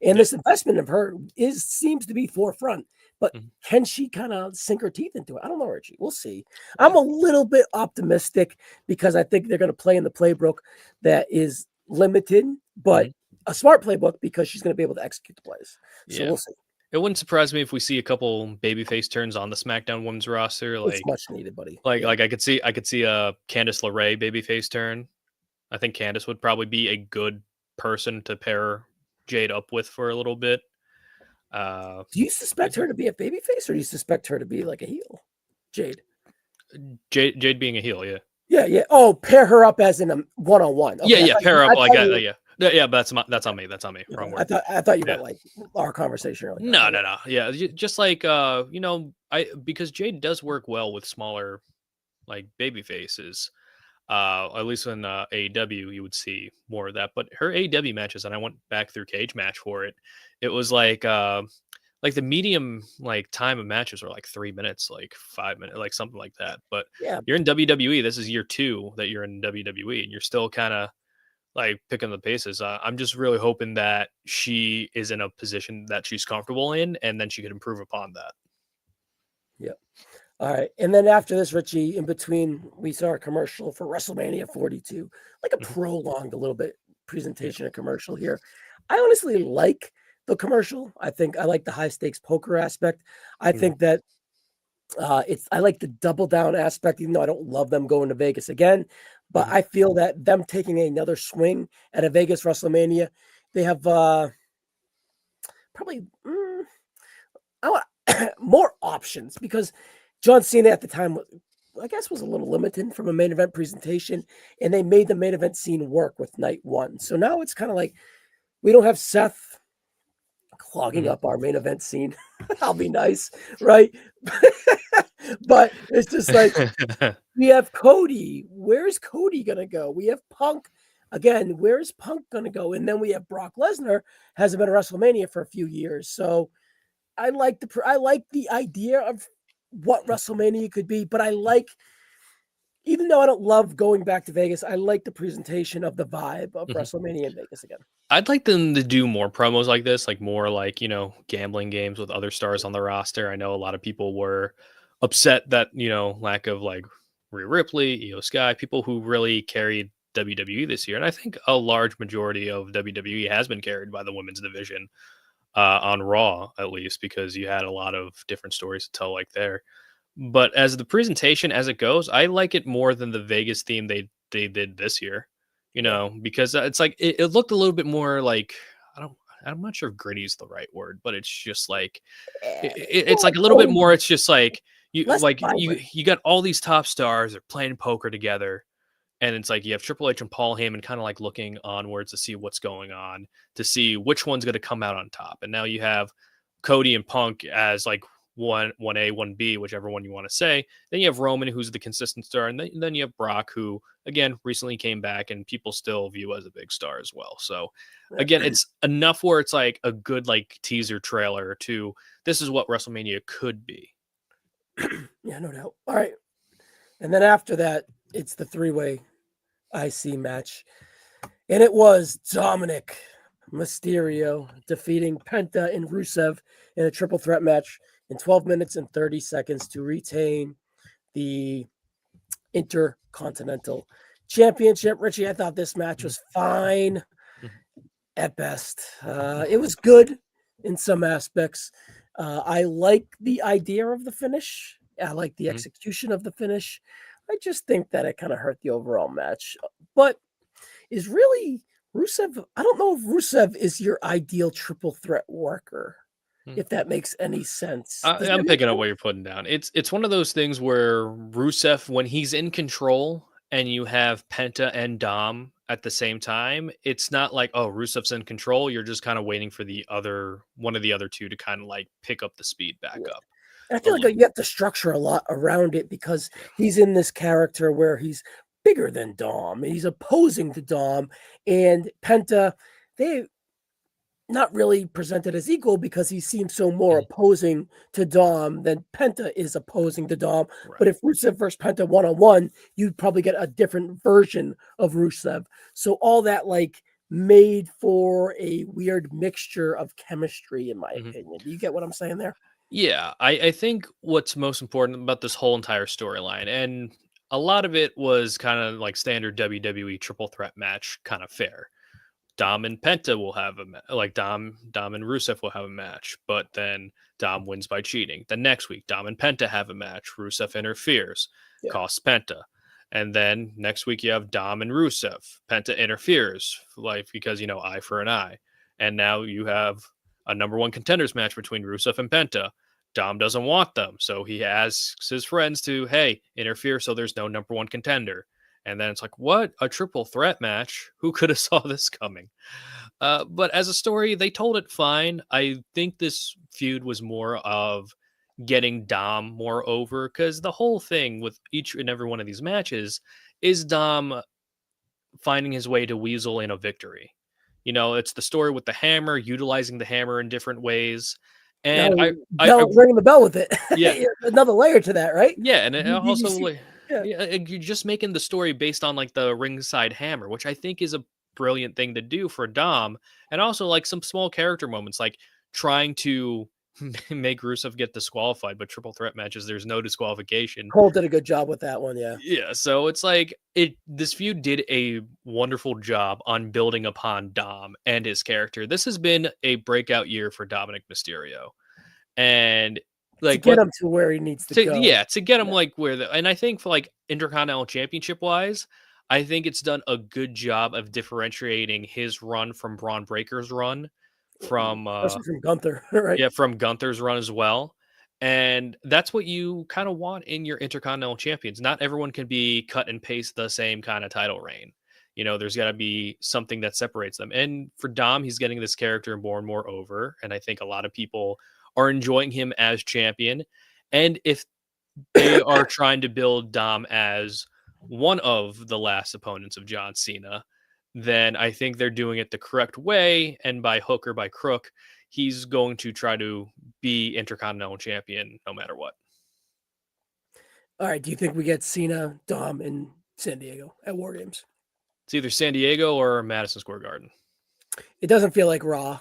And this investment of her seems to be forefront. But can she kind of sink her teeth into it? I don't know, Richie. We'll see. I'm a little bit optimistic because I think they're going to play in the playbook that is limited, but a smart playbook because she's going to be able to execute the plays. So we'll see. It wouldn't surprise me if we see a couple babyface turns on the SmackDown Women's roster. Like, it's much needed, buddy. Like I could see a Candice LeRae babyface turn. I think Candice would probably be a good person to pair Jade up with for a little bit. Do you suspect her to be a babyface, or do you suspect her to be like a heel? Jade being a heel, yeah. Yeah. Oh, pair her up as in a one-on-one. Okay, pair her up like that. Yeah, but that's on me. Wrong word. I thought you meant like our conversation earlier. No. Yeah, just like because Jade does work well with smaller like baby faces. At least in AEW, you would see more of that. But her AEW matches, and I went back through Cage Match for it. It was like the medium like time of matches were like 3 minutes, like 5 minutes, like something like that. But you're in WWE. This is year 2 that you're in WWE, and you're still kind of like picking the paces. I'm just really hoping that she is in a position that she's comfortable in, and then she could improve upon that. Yeah. All right. And then after this, Richie, in between, we saw a commercial for WrestleMania 42, like a prolonged a little bit presentation of commercial here. I honestly like the commercial. I think I like the high stakes poker aspect. I think that I like the double down aspect, even though I don't love them going to Vegas again. But I feel that them taking another swing at a Vegas WrestleMania, They have probably I want more options because John Cena at the time, I guess, was a little limited from a main event presentation, and they made the main event scene work with night one. So now it's kind of like we don't have Seth clogging up our main event scene. I'll be nice, right? But it's just like we have Cody. Where's Cody gonna go? We have Punk. Again, where's Punk gonna go? And then we have Brock Lesnar, hasn't been at WrestleMania for a few years. So I like the idea of what WrestleMania could be, but even though I don't love going back to Vegas, I like the presentation of the vibe of WrestleMania in Vegas again. I'd like them to do more promos like this, like more like, gambling games with other stars on the roster. I know a lot of people were upset that, lack of like Rhea Ripley, Io Sky, people who really carried WWE this year. And I think a large majority of WWE has been carried by the women's division on Raw, at least, because you had a lot of different stories to tell like there. But as the presentation as it goes, I like it more than the Vegas theme they did this year, because it's like it looked a little bit more like I'm not sure if gritty is the right word, but it's just like it's like a little bit more. It's just like you got all these top stars, they're playing poker together. And it's like you have Triple H and Paul Heyman kind of like looking onwards to see what's going on, to see which one's going to come out on top. And now you have Cody and Punk as like 1A, 1B, whichever one you want to say. Then you have Roman, who's the consistent star. And then you have Brock, who, again, recently came back and people still view as a big star as well. So, again, it's enough where it's like a good like teaser trailer to this is what WrestleMania could be. Yeah, no doubt. All right. And then after that, it's the three-way IC match. And it was Dominic Mysterio defeating Penta and Rusev in a triple threat match in 12 minutes and 30 seconds to retain the Intercontinental Championship. Richie, I thought this match was fine at best. It was good in some aspects. I like the idea of the finish. I like the execution of the finish. I just think that it kind of hurt the overall match. But is really Rusev, I don't know if Rusev is your ideal triple threat worker, if that makes any sense. I'm picking up what you're putting down. It's one of those things where Rusev, when he's in control and you have Penta and Dom at the same time, it's not like, oh, Rusev's in control. You're just kind of waiting for one of the other two to kind of like pick up the speed back up. I feel like you have to structure a lot around it because he's in this character where he's bigger than Dom. He's opposing to Dom, and Penta, they not really presented as equal because he seems so more opposing to Dom than Penta is opposing to Dom. Right. But if Rusev versus Penta one-on-one, you'd probably get a different version of Rusev. So all that like made for a weird mixture of chemistry, in my opinion. Do you get what I'm saying there? Yeah, I think what's most important about this whole entire storyline, and a lot of it was kind of like standard WWE triple threat match kind of fare. Dom and Penta will have Dom and Rusev will have a match, but then Dom wins by cheating. The next week, Dom and Penta have a match. Rusev interferes, costs Penta. And then next week you have Dom and Rusev. Penta interferes, because eye for an eye. And now you have a number one contenders match between Rusev and Penta. Dom doesn't want them, so he asks his friends to, hey, interfere so there's no number one contender. And then it's like, what? A triple threat match? Who could have saw this coming? But as a story, they told it fine. I think this feud was more of getting Dom more over, because the whole thing with each and every one of these matches is Dom finding his way to weasel in a victory. It's the story with the hammer, utilizing the hammer in different ways. And I ringing the bell with it. Yeah. Another layer to that, right? Yeah. And it also, you're just making the story based on like the ringside hammer, which I think is a brilliant thing to do for Dom. And also like some small character moments, like trying to make Rusev get disqualified, but triple threat matches, there's no disqualification. Cole did a good job with that one, yeah. Yeah, so it's like this feud did a wonderful job on building upon Dom and his character. This has been a breakout year for Dominic Mysterio. And like to get him to where he needs to go. Yeah, to get him like and I think for like Intercontinental Championship wise, I think it's done a good job of differentiating his run from Braun Breaker's run, from Especially from Gunther, right? yeah, from Gunther's run as well. And that's what you kind of want in your intercontinental champions. Not everyone can be cut and paste the same kind of title reign. There's got to be something that separates them. And for Dom, he's getting this character more and more over. And I think a lot of people are enjoying him as champion. And if they are trying to build Dom as one of the last opponents of John Cena, then I think they're doing it the correct way. And by hook or by crook, he's going to try to be Intercontinental Champion no matter what. All right. Do you think we get Cena, Dom in San Diego at War Games? It's either San Diego or Madison Square Garden. It doesn't feel like Raw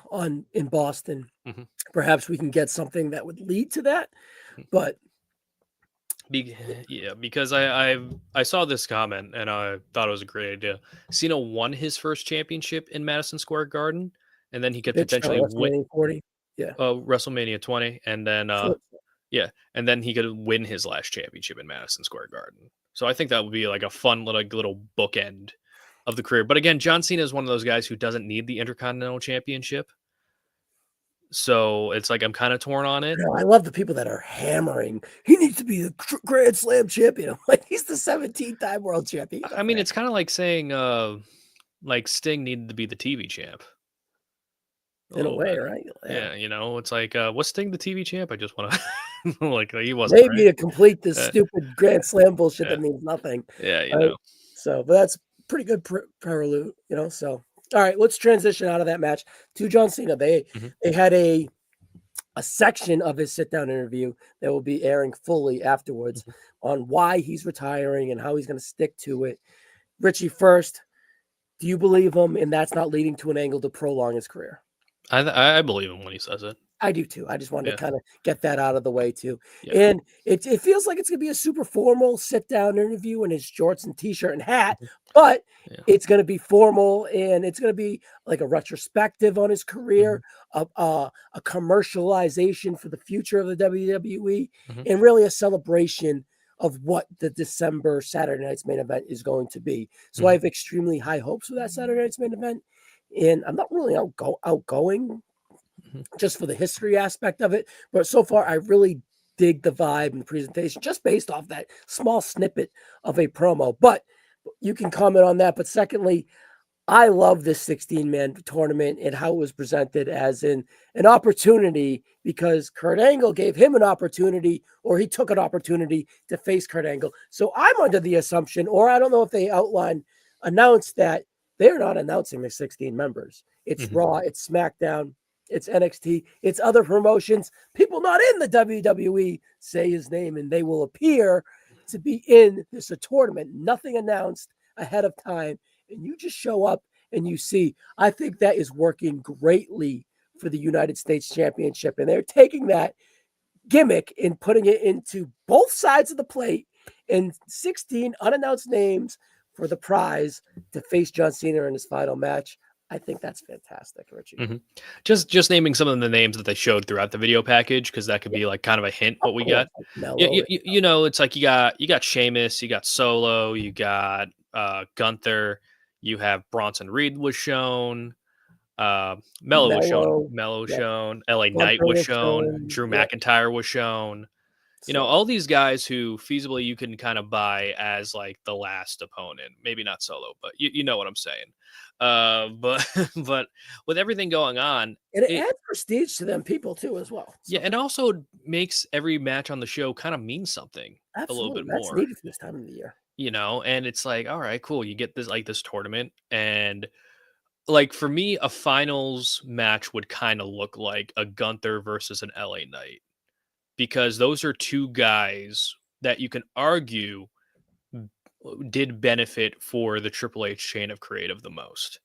in Boston. Mm-hmm. Perhaps we can get something that would lead to that, but because I saw this comment and I thought it was a great idea. Cena won his first championship in Madison Square Garden, and then he could potentially win 40. Yeah. WrestleMania 20, and then yeah, and then he could win his last championship in Madison Square Garden. So I think that would be like a fun little bookend of the career. But again, John Cena is one of those guys who doesn't need the Intercontinental Championship. So it's like I'm kind of torn on it. I love the people that are hammering. He needs to be the Grand Slam champion. Like he's the 17th-time world champion. I mean, it's kind of like saying like Sting needed to be the TV champ. In a way, right? Yeah, it's like, was Sting the TV champ? I just want to like he wasn't. Maybe to complete this stupid Grand Slam bullshit that means nothing. Yeah, So, but that's pretty good prelude, So, all right, let's transition out of that match to John Cena. They had a section of his sit-down interview that will be airing fully afterwards on why he's retiring and how he's going to stick to it. Richie, first, do you believe him? And that's not leading to an angle to prolong his career. I believe him when he says it. I do too. I just wanted to kind of get that out of the way too. Yeah. And it feels like it's going to be a super formal sit-down interview in his shorts and t-shirt and hat, but it's going to be formal and it's going to be like a retrospective on his career, a commercialization for the future of the WWE, and really a celebration of what the December Saturday Night's Main Event is going to be. So I have extremely high hopes for that Saturday Night's Main Event. And I'm not really outgoing just for the history aspect of it. But so far, I really dig the vibe and the presentation just based off that small snippet of a promo. But you can comment on that. But secondly, I love this 16-man tournament and how it was presented as an opportunity because Kurt Angle gave him an opportunity, or he took an opportunity to face Kurt Angle. So I'm under the assumption, or I don't know if they announced that they're not announcing the 16 members. It's Raw, it's SmackDown, it's NXT, it's other promotions. People not in the WWE say his name and they will appear to be in this tournament. Nothing announced ahead of time. And you just show up and you see. I think that is working greatly for the United States Championship. And they're taking that gimmick and putting it into both sides of the plate and 16 unannounced names for the prize to face John Cena in his final match. I think that's fantastic, Richie. Just naming some of the names that they showed throughout the video package, because that could be like kind of a hint what we got. It's like you got Sheamus, you got Solo, you got Gunther, you have Bronson Reed was shown, Mello was shown, LA Knight was shown, Drew McIntyre was shown. All these guys who feasibly you can kind of buy as like the last opponent. Maybe not Solo, but you know what I'm saying. But with everything going on, it adds prestige to them people too as well. So. Yeah, and also makes every match on the show kind of mean something a little bit more. That's needed for this time of the year. And it's like, all right, cool. You get this tournament, and like for me, a finals match would kind of look like a Gunther versus an LA Knight. Because those are two guys that you can argue did benefit for the Triple H chain of creative the most.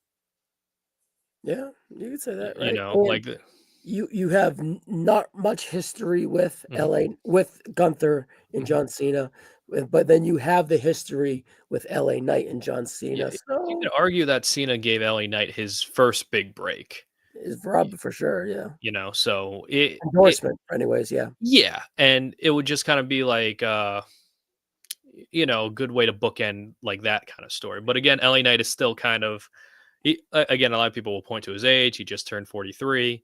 Yeah, you could say that, right? You have not much history with with Gunther and John Cena, but then you have the history with LA Knight and John Cena. Yeah, so you could argue that Cena gave LA Knight his first big break. Is Rob for sure, yeah. So endorsement, anyways, yeah. Yeah, and it would just kind of be like, good way to bookend like that kind of story. But again, LA Knight is still kind of, again, a lot of people will point to his age. He just turned 43,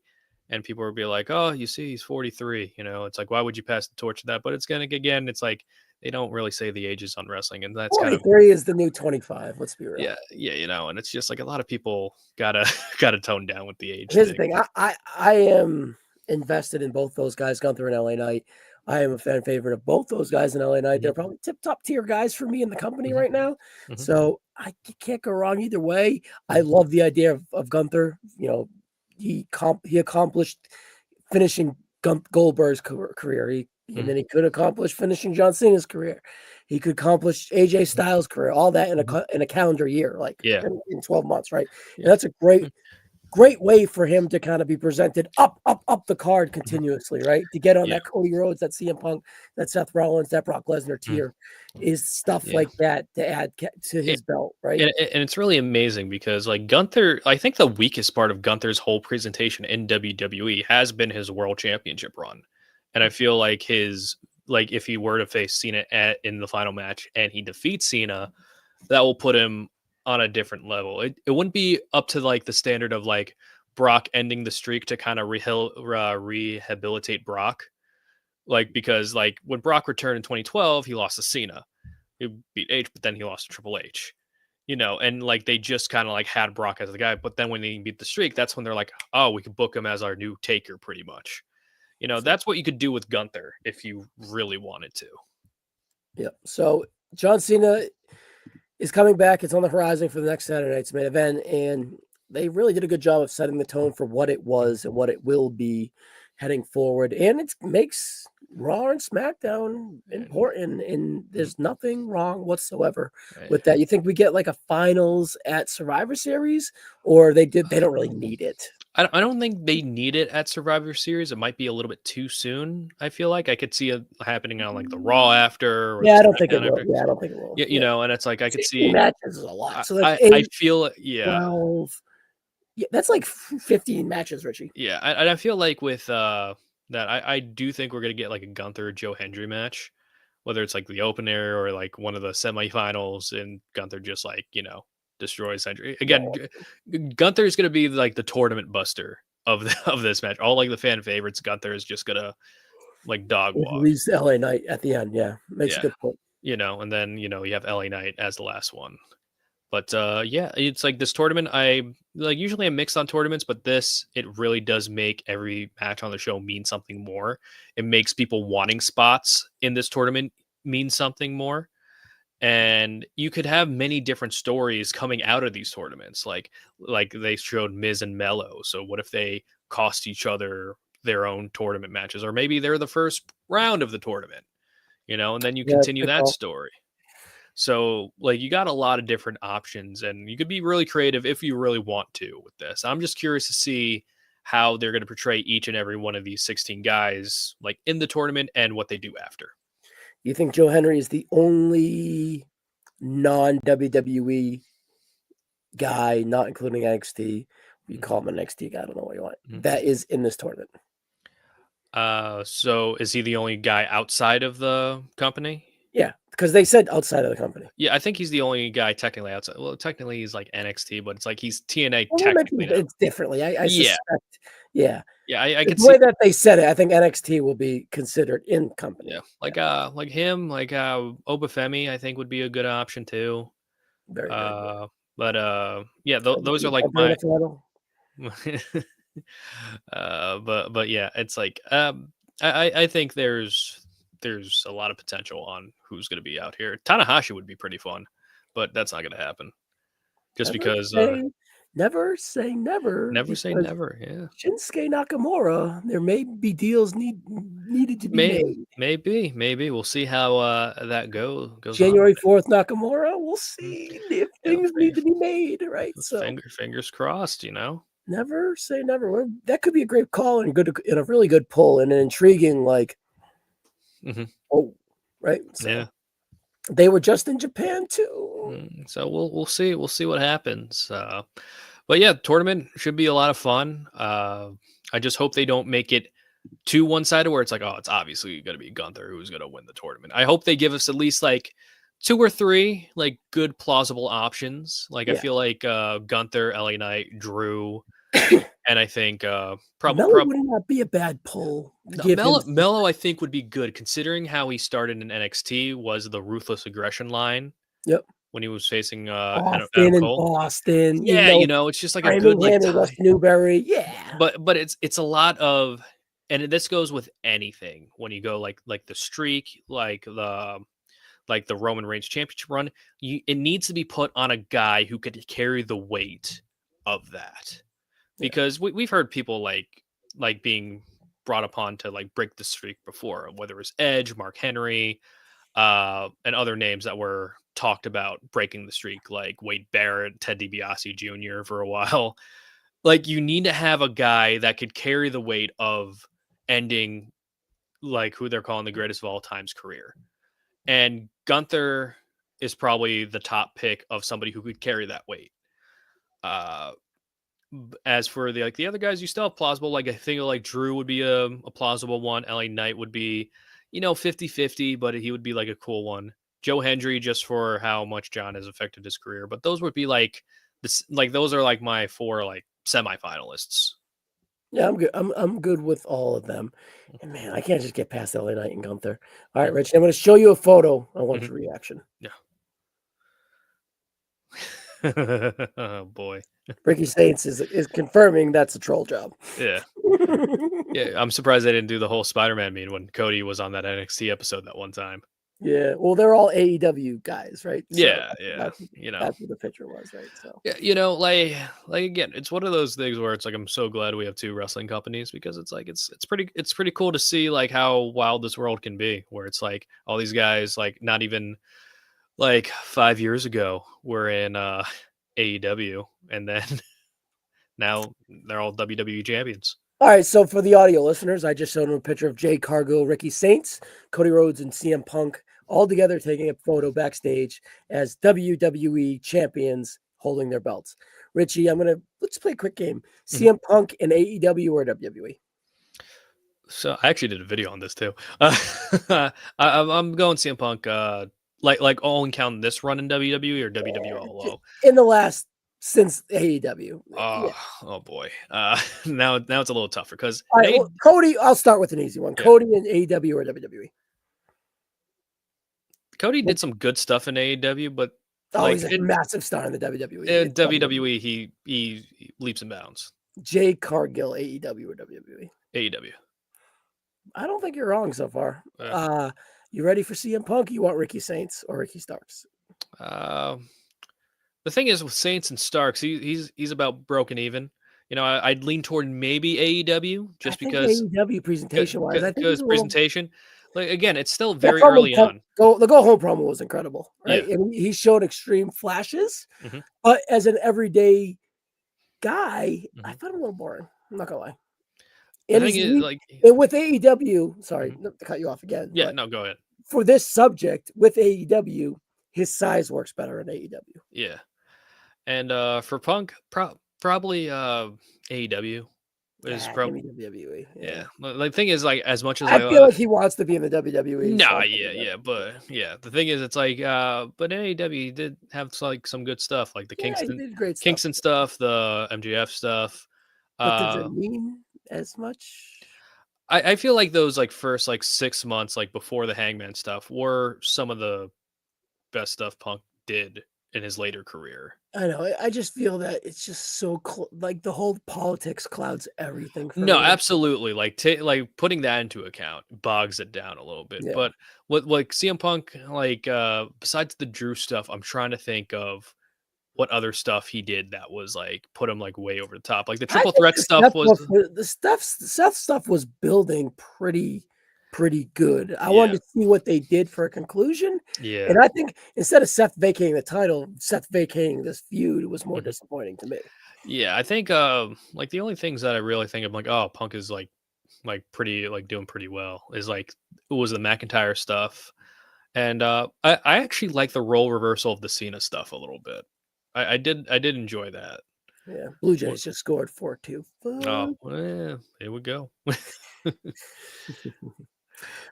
and people will be like, "Oh, you see, he's 43." It's like, why would you pass the torch to that? But it's like they don't really say the ages on wrestling, and that's kind of 43 is the new 25. Let's be real. yeah, and it's just like a lot of people gotta gotta tone down with the age Here's the thing. thing. I am invested in both those guys, Gunther and LA Knight. I am a fan favorite of both those guys in LA Knight. They're Mhm, probably top tier guys for me in the company mhm, right now. mhm, So you can't go wrong either way. I mhm, love the idea of Gunther. He accomplished finishing Goldberg's career. And mhm, then he could accomplish finishing John Cena's career. He could accomplish AJ mhm, Styles' career. All that in mhm. a calendar year, like Yeah, in 12 months, right? yeah. And that's a great way for him to kind of be presented up the card Mhm. continuously, right? To get on Yeah. that Cody Rhodes, that CM Punk, that Seth Rollins, that Brock Lesnar Mhm. tier is stuff Yeah. like that to add to It his belt, right? and it's really amazing because, like, Gunther, I think the weakest part of Gunther's whole presentation in WWE has been his world championship run. And I feel like if he were to face Cena in the final match and he defeats Cena, that will put him on a different level. It wouldn't be up to like the standard of like Brock ending the streak to kind of rehabilitate Brock. Like, because like when Brock returned in 2012, he lost to Cena. He beat H, but then he lost to Triple H. And like they just kind of like had Brock as the guy, but then when they beat the streak, that's when they're like, oh, we could book him as our new Taker, pretty much. So, That's what you could do with Gunther if you really wanted to. yeah. So John Cena is coming back. It's on the horizon for the next Saturday night's main event, and they really did a good job of setting the tone for what it was and what it will be heading forward. And it makes Raw and SmackDown And, important, and there's nothing wrong whatsoever uh, with that. You think we get like a finals at Survivor Series, or they don't really need it? I don't think they need it at Survivor Series. It might be a little bit too soon. I feel like I could see it happening on like the Raw after or the Yeah, I don't think it SmackDown will. after. Yeah, I don't think it will. Yeah, Yeah, and it's like I could 16 see. matches is a lot. So that's I 8, feel, yeah, 12. Yeah, that's like 15 matches, Richie. yeah. I feel like with that I do think we're gonna get like a Gunther Joe Hendry match, whether it's like the opener or like one of the semifinals, and Gunther just like destroys Hendry again. No, Gunther is gonna be like the tournament buster of this match. All like the fan favorites, Gunther is just gonna like dog it walk. leaves LA Knight at the end. Yeah, makes a Yeah, good point. and then you have LA Knight as the last one. But yeah, it's like this tournament. I like usually I'm mixed on tournaments, but this it really does make every match on the show mean something more. It makes people wanting spots in this tournament mean something more. And you could have many different stories coming out of these tournaments. Like they showed Miz and Mello. So what if they cost each other their own tournament matches, or maybe they're the first round of the tournament, and then you Yeah, it's a continue good that call. story. So, like, you got a lot of different options, and you could be really creative if you really want to with this. I'm just curious to see how they're going to portray each and every one of these 16 guys, like in the tournament, and what they do after. You think Joe Henry is the only non WWE guy, not including NXT? You Mhm, call him an NXT guy. I don't know what you want. mhm. That is in this tournament. So is he the only guy outside of the company? Yeah, because they said outside of the company. Yeah, I think he's the only guy technically outside. Well, technically he's like NXT, but it's like he's TNA Well, they technically mentioned now. it's differently. I Yeah, suspect. Yeah, yeah, I the could see. way that they said it, I think NXT will be considered in Yeah, company. Yeah, like him, like Obafemi, I think would be a good option too. very good. Yeah. Uh, but yeah, those are like Entering my. the final. But yeah, it's like I think there's a lot of potential on who's going to be out here. Tanahashi would be pretty fun, but that's not going to happen just Never because say, never say never, never say because never. Yeah, Shinsuke Nakamura, there may be deals needed to be made. maybe we'll see how that goes on with January it. 4th, Nakamura, we'll Mm, see if Yeah, things need to be made, right? So fingers crossed. never say never. That could be a great call and a really good pull and an intriguing Hmm. oh, right? So Yeah. they were just in Japan too. So we'll see what happens. But yeah, tournament should be a lot of fun. I just hope they don't make it too one sided where it's like, oh, it's obviously going to be Gunther who's going to win the tournament. I hope they give us at least like 2 or 3 like good plausible options. Like I Yeah. feel like Gunther, LA Knight, Drew, and I think Mello would not be a bad pull to give him. Mello I think would be good considering how he started in NXT was the ruthless aggression line Yep. when he was facing Adam Austin and Cole. Boston, even Yeah, though it's just like a good like Framingham and West Newbury. Yeah. but it's a lot of, and this goes with anything when you go like the streak, like the Roman Reigns championship run, it needs to be put on a guy who could carry the weight of that. Because we've heard people like being brought upon to like break the streak before, whether it was Edge, Mark Henry, and other names that were talked about breaking the streak, like Wade Barrett, Ted DiBiase Jr. for a while. Like you need to have a guy that could carry the weight of ending like who they're calling the greatest of all time's career. And Gunther is probably the top pick of somebody who could carry that weight. As for the other guys, you still have plausible. Like I think like Drew would be a plausible one. LA Knight would be, 50-50, but he would be like a cool one. Joe Hendry, just for how much John has affected his career. But those would be like this. Like those are like my 4 like semifinalists. Yeah, I'm good. I'm good with all of them. And man, I can't just get past LA Knight and Gunther. All right, Rich, I'm going to show you a photo. I want your reaction. Yeah. Oh boy. Ricky Saints is confirming that's a troll job. Yeah. Yeah, I'm surprised they didn't do the whole Spider-Man meme when Cody was on that NXT episode that one time. Yeah, well, they're all AEW guys, right? So Yeah. that's what the picture was, right? So yeah, like again, it's one of those things where it's like I'm so glad we have 2 wrestling companies because it's like it's pretty cool to see like how wild this world can be, where it's like all these guys like not even like 5 years ago were in AEW, and then now they're all WWE champions. all right, so for the audio listeners, I just showed them a picture of Jay Cargill, Ricky Saints, Cody Rhodes, and CM Punk all together taking a photo backstage as WWE champions holding their belts. Richie, let's play a quick game. CM Punk and AEW or WWE? So I actually did a video on this too. I'm going CM Punk. Like all in counting this run in WWE or WWE all low? In the last since AEW. Oh boy. Now it's a little tougher because Cody. I'll start with an easy one. Yeah. Cody and AEW or WWE. Cody did some good stuff in AEW, but he's a massive star in the WWE. In WWE, he leaps and bounds. Jay Cargill, AEW or WWE? AEW. I don't think you're wrong so far. You ready for CM Punk? You want Ricky Saints or Ricky Starks? The thing is with Saints and Starks, he's about broken even. I'd lean toward maybe AEW just because AEW presentation wise, I think because presentation. Like again, it's still very early on. The go home promo was incredible, right? Yeah. And he showed extreme flashes, but as an everyday guy, I found him a little boring. I'm not gonna lie. And with AEW, sorry to cut you off again. Yeah, no, go ahead. For this subject with AEW, his size works better in AEW. Yeah, and for Punk, probably AEW is probably WWE. Yeah, the thing is, like, as much as I feel like he wants to be in the WWE. Nah, but the thing is, it's like, but AEW did have like some good stuff, like the Kingston stuff, the MJF stuff. But does it mean as much? I feel like those like first like 6 months, like before the Hangman stuff, were some of the best stuff Punk did in his later career. I know. I just feel that it's just so like the whole politics clouds everything. No, absolutely. Like putting that into account bogs it down a little bit. Yeah. But what like CM Punk, like besides the Drew stuff, I'm trying to think of what other stuff he did that was like put him like way over the top. Like the triple threat stuff was Seth stuff was building pretty good. I wanted to see what they did for a conclusion. Yeah. And I think instead of Seth vacating the title, Seth vacating this feud was more disappointing to me. Yeah, I think like the only things that I really think of like, oh, Punk is like pretty like doing pretty well is like it was the McIntyre stuff. And I actually like the role reversal of the Cena stuff a little bit. I did enjoy that. Yeah. Blue Jays just scored 4-2. Oh, well, here we go. All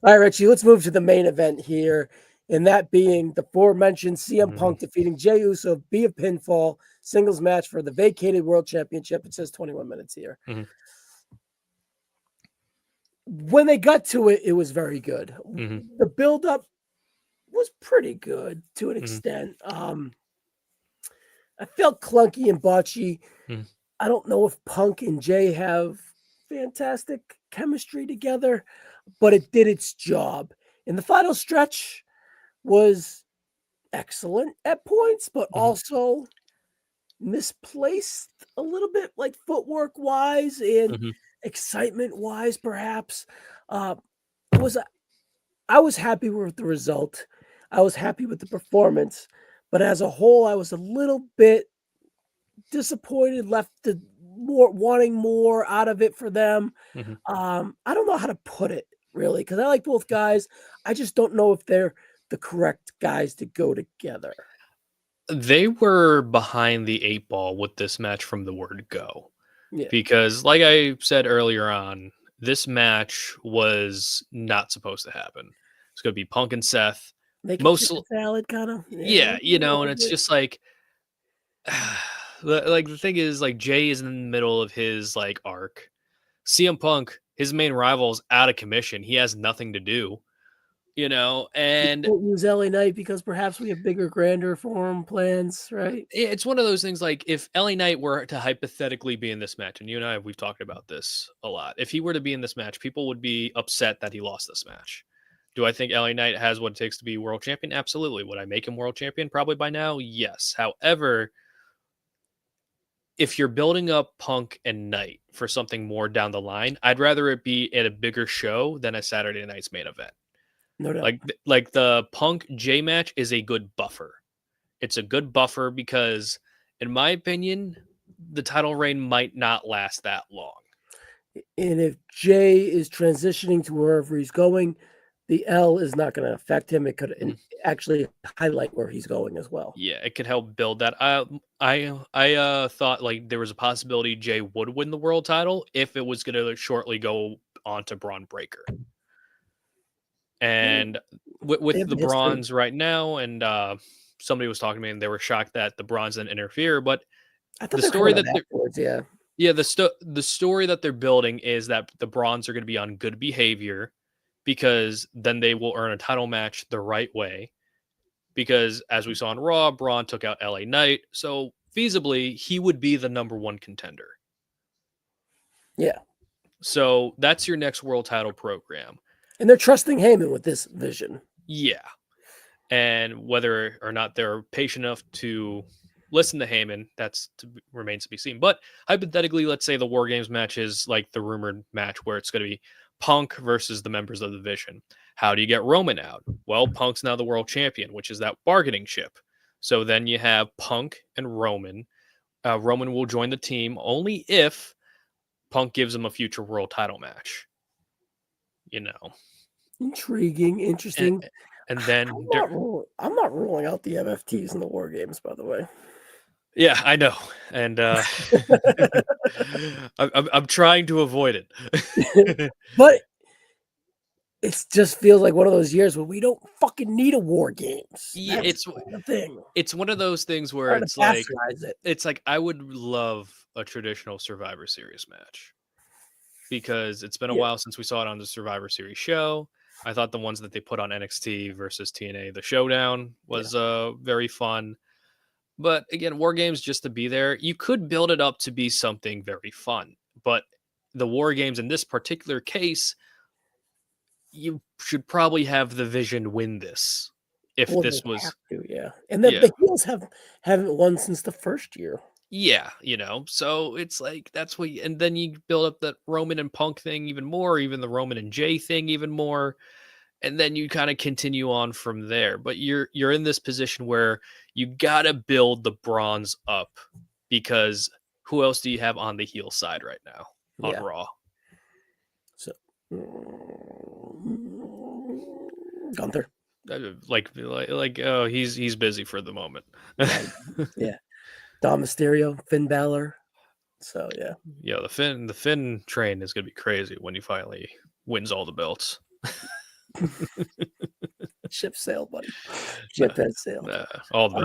right, Richie, let's move to the main event here. and that being the aforementioned CM Mhm. Punk defeating Jey Uso via pinfall singles match for the vacated World Championship. It says 21 minutes here. Mhm. When they got to it, it was very good. Mhm. The build-up was pretty good to an Mhm. extent. I felt clunky and botchy. Mhm. I don't know if Punk and Jay have fantastic chemistry together, but it did its job. And the final stretch was excellent at points, but Mhm. also misplaced a little bit, like footwork wise and Mhm. excitement wise, perhaps. Uh, it was I was happy with the result. I was happy with the performance, but as a whole, I was a little bit disappointed, left the more wanting more out of it for them. Mhm. I don't know how to put it really because I like both guys. I just don't know if they're the correct guys to go together. They were behind the 8 ball with this match from the word go. Yeah, Because like I said earlier on, this match was not supposed to happen. It's going to be Punk and Seth. making Most chicken salad, kind of. Yeah, yeah, a and little it's bit. just like like the thing is like Jay is in the middle of his like arc. CM Punk, his main rival's out of commission. He has nothing to do, We and won't use LA Knight because perhaps we have bigger, grander form plans, right? it's one of those things like if LA Knight were to hypothetically be in this match, and you and I we've talked about this a lot. If he were to be in this match, people would be upset that he lost this match. Do I think LA Knight has what it takes to be world champion? Absolutely. Would I make him world champion? Probably by now, yes. However, if you're building up Punk and Knight for something more down the line, I'd rather it be at a bigger show than a Saturday night's main event. No doubt. Like the Punk J match is a good buffer. It's a good buffer because, in my opinion, the title reign might not last that long. And if Jay is transitioning to wherever he's going, the L is not going to affect him. It could Mhm. actually highlight where he's going as well. Yeah, it could help build that. Thought like there was a possibility Jay would win the world title if it was going to shortly go on to Braun Breaker. Yeah, And they with have the the history. bronze right now, and somebody was talking to me, and they were shocked that the bronze didn't interfere. But I thought the they were story coming out that they're afterwards. Yeah, yeah, the story that they're building is that the bronze are going to be on good behavior, because then they will earn a title match the right way. Because as we saw on Raw, Braun took out LA Knight, so feasibly he would be the number one contender. yeah, So that's your next world title program. and they're trusting Heyman with this vision. Yeah. And whether or not they're patient enough to listen to Heyman, remains to be seen. But hypothetically, let's say the War Games match is like the rumored match where it's going to be Punk versus the members of the Vision. How do you get Roman out? Well, Punk's now the world champion, which is that bargaining chip. So then you have Punk and Roman. Roman will join the team only if Punk gives him a future world title match. You know, Intriguing, and interesting. and then I'm not ruling out the MFTs in the War Games, by the way. yeah, I know, and I'm trying to avoid it. But it just feels like one of those years where we don't fucking need a War Games. Yeah, That's the thing. it's one of those things where Trying to bastardize it. it's like I would love a traditional Survivor Series match, because it's been a Yeah, while since we saw it on the Survivor Series show. I thought the ones that they put on NXT versus TNA, the showdown, yeah. was very fun. But again, War Games just to be there, you could build it up to be something very fun. But the War Games in this particular case, you should probably have the Vision win this. If Well, they this was, have to, yeah. And yeah, the heels haven't won since the first year. yeah, so it's like that's what, and then you build up that Roman and Punk thing even more, even the Roman and Jay thing even more, and then you kind of continue on from there. But you're in this position where you gotta build the bronze up, because who else do you have on the heel side right now on Yeah. Raw? So Gunther. Oh, he's busy for the moment. Yeah. Yeah. Dom Mysterio, Finn Balor. So yeah. Yeah, the Finn train is gonna be crazy when he finally wins all the belts. ship sailed, buddy. Ship has sailed. All the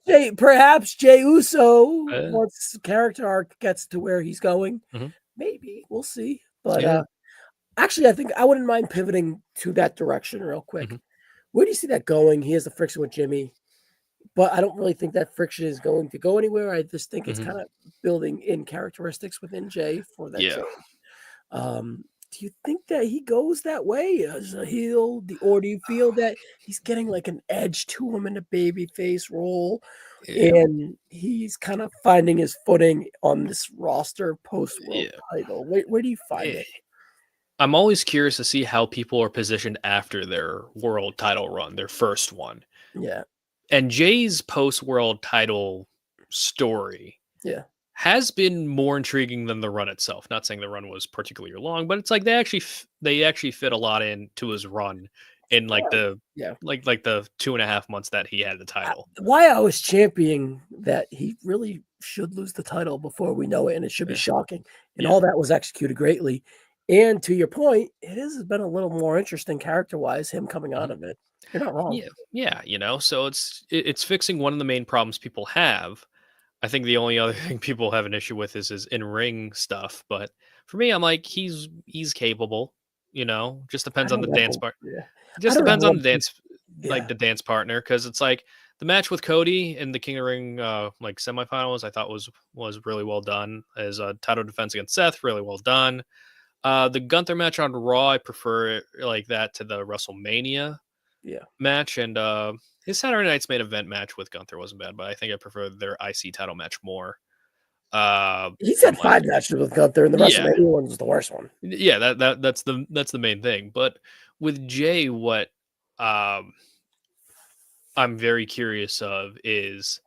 boats. Perhaps Jey Uso Yeah. once character arc gets to where he's going. Mhm. Maybe we'll see. But Yeah. actually, I think I wouldn't mind pivoting to that direction real quick. Mhm. Where do you see that going? He has the friction with Jimmy, but I don't really think that friction is going to go anywhere. I just think it's Mhm. kind of building in characteristics within Jay for that Yeah. change. Do you think that he goes that way as a heel, or do you feel that he's getting like an edge to him in a babyface role, Yeah. and he's kind of finding his footing on this roster post-world Yeah. title? Where do you find it? I'm always curious to see how people are positioned after their world title run, their first one. Yeah, And Jay's post-world title story yeah. has been more intriguing than the run itself. Not saying the run was particularly long, but it's like they actually fit a lot into his run in like the Yeah. like the 2.5 months that he had the title. Why I was championing that he really should lose the title before we know it, and it should be Yeah. shocking. And Yeah. all that was executed greatly. And to your point, it has been a little more interesting character-wise, him coming out Mhm. of it. You're not wrong. Yeah, so it's fixing one of the main problems people have. I think the only other thing people have an issue with is his in-ring stuff, but for me, I'm like, he's capable, just I depends on don't the know. dance part. Yeah. I Just don't know depends what on the dance, like yeah. the dance partner, because it's like the match with Cody in the King of the Ring like semifinals, I thought was really well done. As a title defense against Seth, really well done. The Gunther match on Raw, I prefer it like that to the WrestleMania Yeah. match, and his Saturday Night's main event match with Gunther wasn't bad, but I think I prefer their IC title match more. He's From had 5 last year. matches with Gunther, and the Yeah, WrestleMania one was the worst one. yeah, that's the main thing. But with Jay, what um I'm very curious of is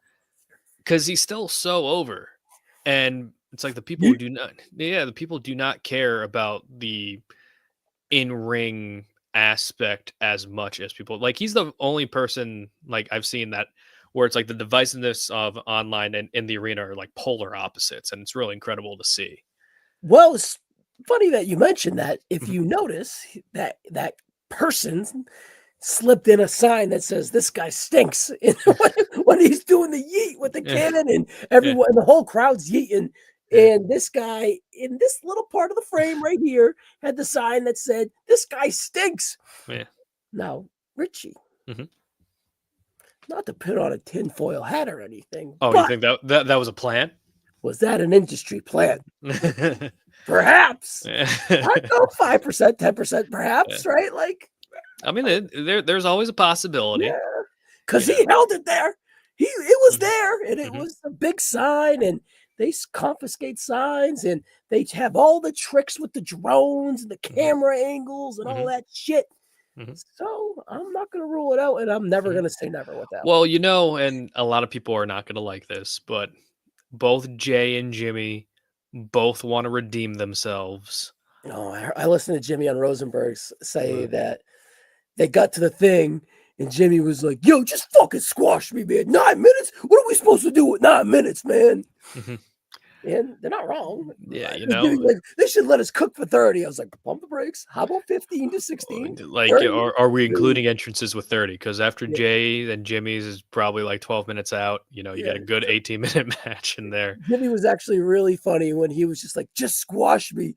because he's still so over, and it's like the people the people do not care about the in-ring aspect as much as people like. He's the only person like I've seen that where it's like the divisiveness of online and in the arena are like polar opposites, and it's really incredible to see. Well, it's funny that you mentioned that. If Mhm. you notice that person slipped in a sign that says this guy stinks when he's doing the yeet with the Yeah, cannon, and yeah, everyone, the whole crowd's yeeting. yeah, And this guy in this little part of the frame right here had the sign that said, "This guy stinks." yeah. Now, Richie, Mhm. not to put on a tinfoil hat or anything, Oh, you but think that was a plan? was that an industry plan? Yeah. Perhaps. I Yeah. go 5%, 10%, perhaps, right? Like, I mean, there's always a possibility, yeah, because you know. he held it there. It was Mhm, there, and it mhm, was a big sign, and they confiscate signs, and they have all the tricks with the drones and the mhm, camera angles and all mhm, that shit. mhm, So I'm not gonna rule it out, and I'm never mhm. gonna say never with that one. Well, and a lot of people are not going to like this, but both Jay and Jimmy both want to redeem themselves. No, I listened to Jimmy on Rosenberg's say Uh, that they got to the thing, and Jimmy was like, "Yo, just fucking squash me, man. 9 minutes? What are we supposed to do with 9 minutes, man?" mhm. And they're not wrong. Yeah, Jimmy like, "They should let us cook for 30." I was like, "Pump the brakes. How about 15 to 16? like, 30 are we minutes? including entrances with 30? Because after Yeah, Jay and Jimmy's is probably like 12 minutes out, you yeah. get a good 18-minute match in there. Jimmy was actually really funny when he was just like, "Just squash me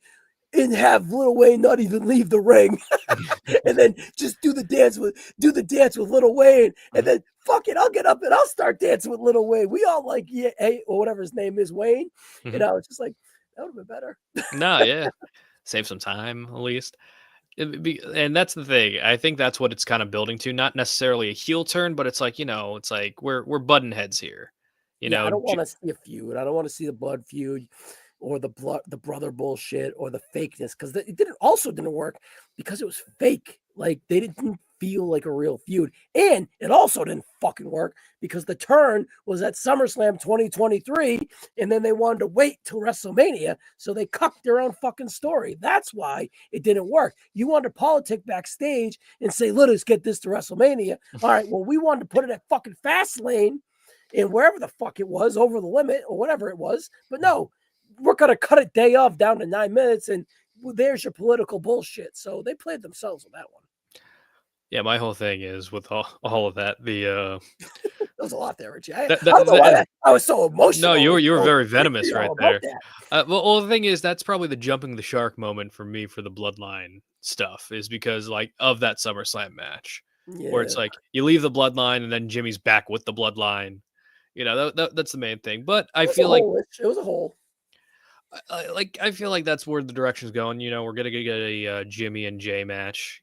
and have Lil Wayne not even leave the ring." And then just do the dance with Lil Wayne, and then fuck it, I'll get up and I'll start dancing with Lil Wayne. We all like, yeah, hey, or whatever his name is, Wayne. And Mhm. I was just like, that would have been better. No, yeah. Save some time at least. And that's the thing. I think that's what it's kind of building to. Not necessarily a heel turn, but it's like, it's like we're button heads here. You Yeah, I know, don't want to see a feud. I don't want to see the blood feud or the brother bullshit or the fakeness, because it didn't work because it was fake. Like, they didn't feel like a real feud, and it also didn't fucking work because the turn was at SummerSlam 2023, and then they wanted to wait till WrestleMania, so they cucked their own fucking story. That's why it didn't work. You wanted to politic backstage and say, "Let us get this to WrestleMania." All right, well, we wanted to put it at fucking Fastlane and wherever the fuck it was, over the limit or whatever it was. But no, we're going to cut it day of down to 9 minutes, and there's your political bullshit. So they played themselves with that one. Yeah, my whole thing is with all of that. There was a lot there, Richie. I That, don't know why that, I was so no, emotional and you were so very angry venomous right all about there. that. Well, the thing is, that's probably the jumping the shark moment for me for the Bloodline stuff, is because like of that SummerSlam match, where Yeah. it's like you leave the Bloodline and then Jimmy's back with the Bloodline. That's the main thing. But It I was a feel like hole. It was a hole. I feel like that's where the direction's going. We're gonna get a Jimmy and Jay match.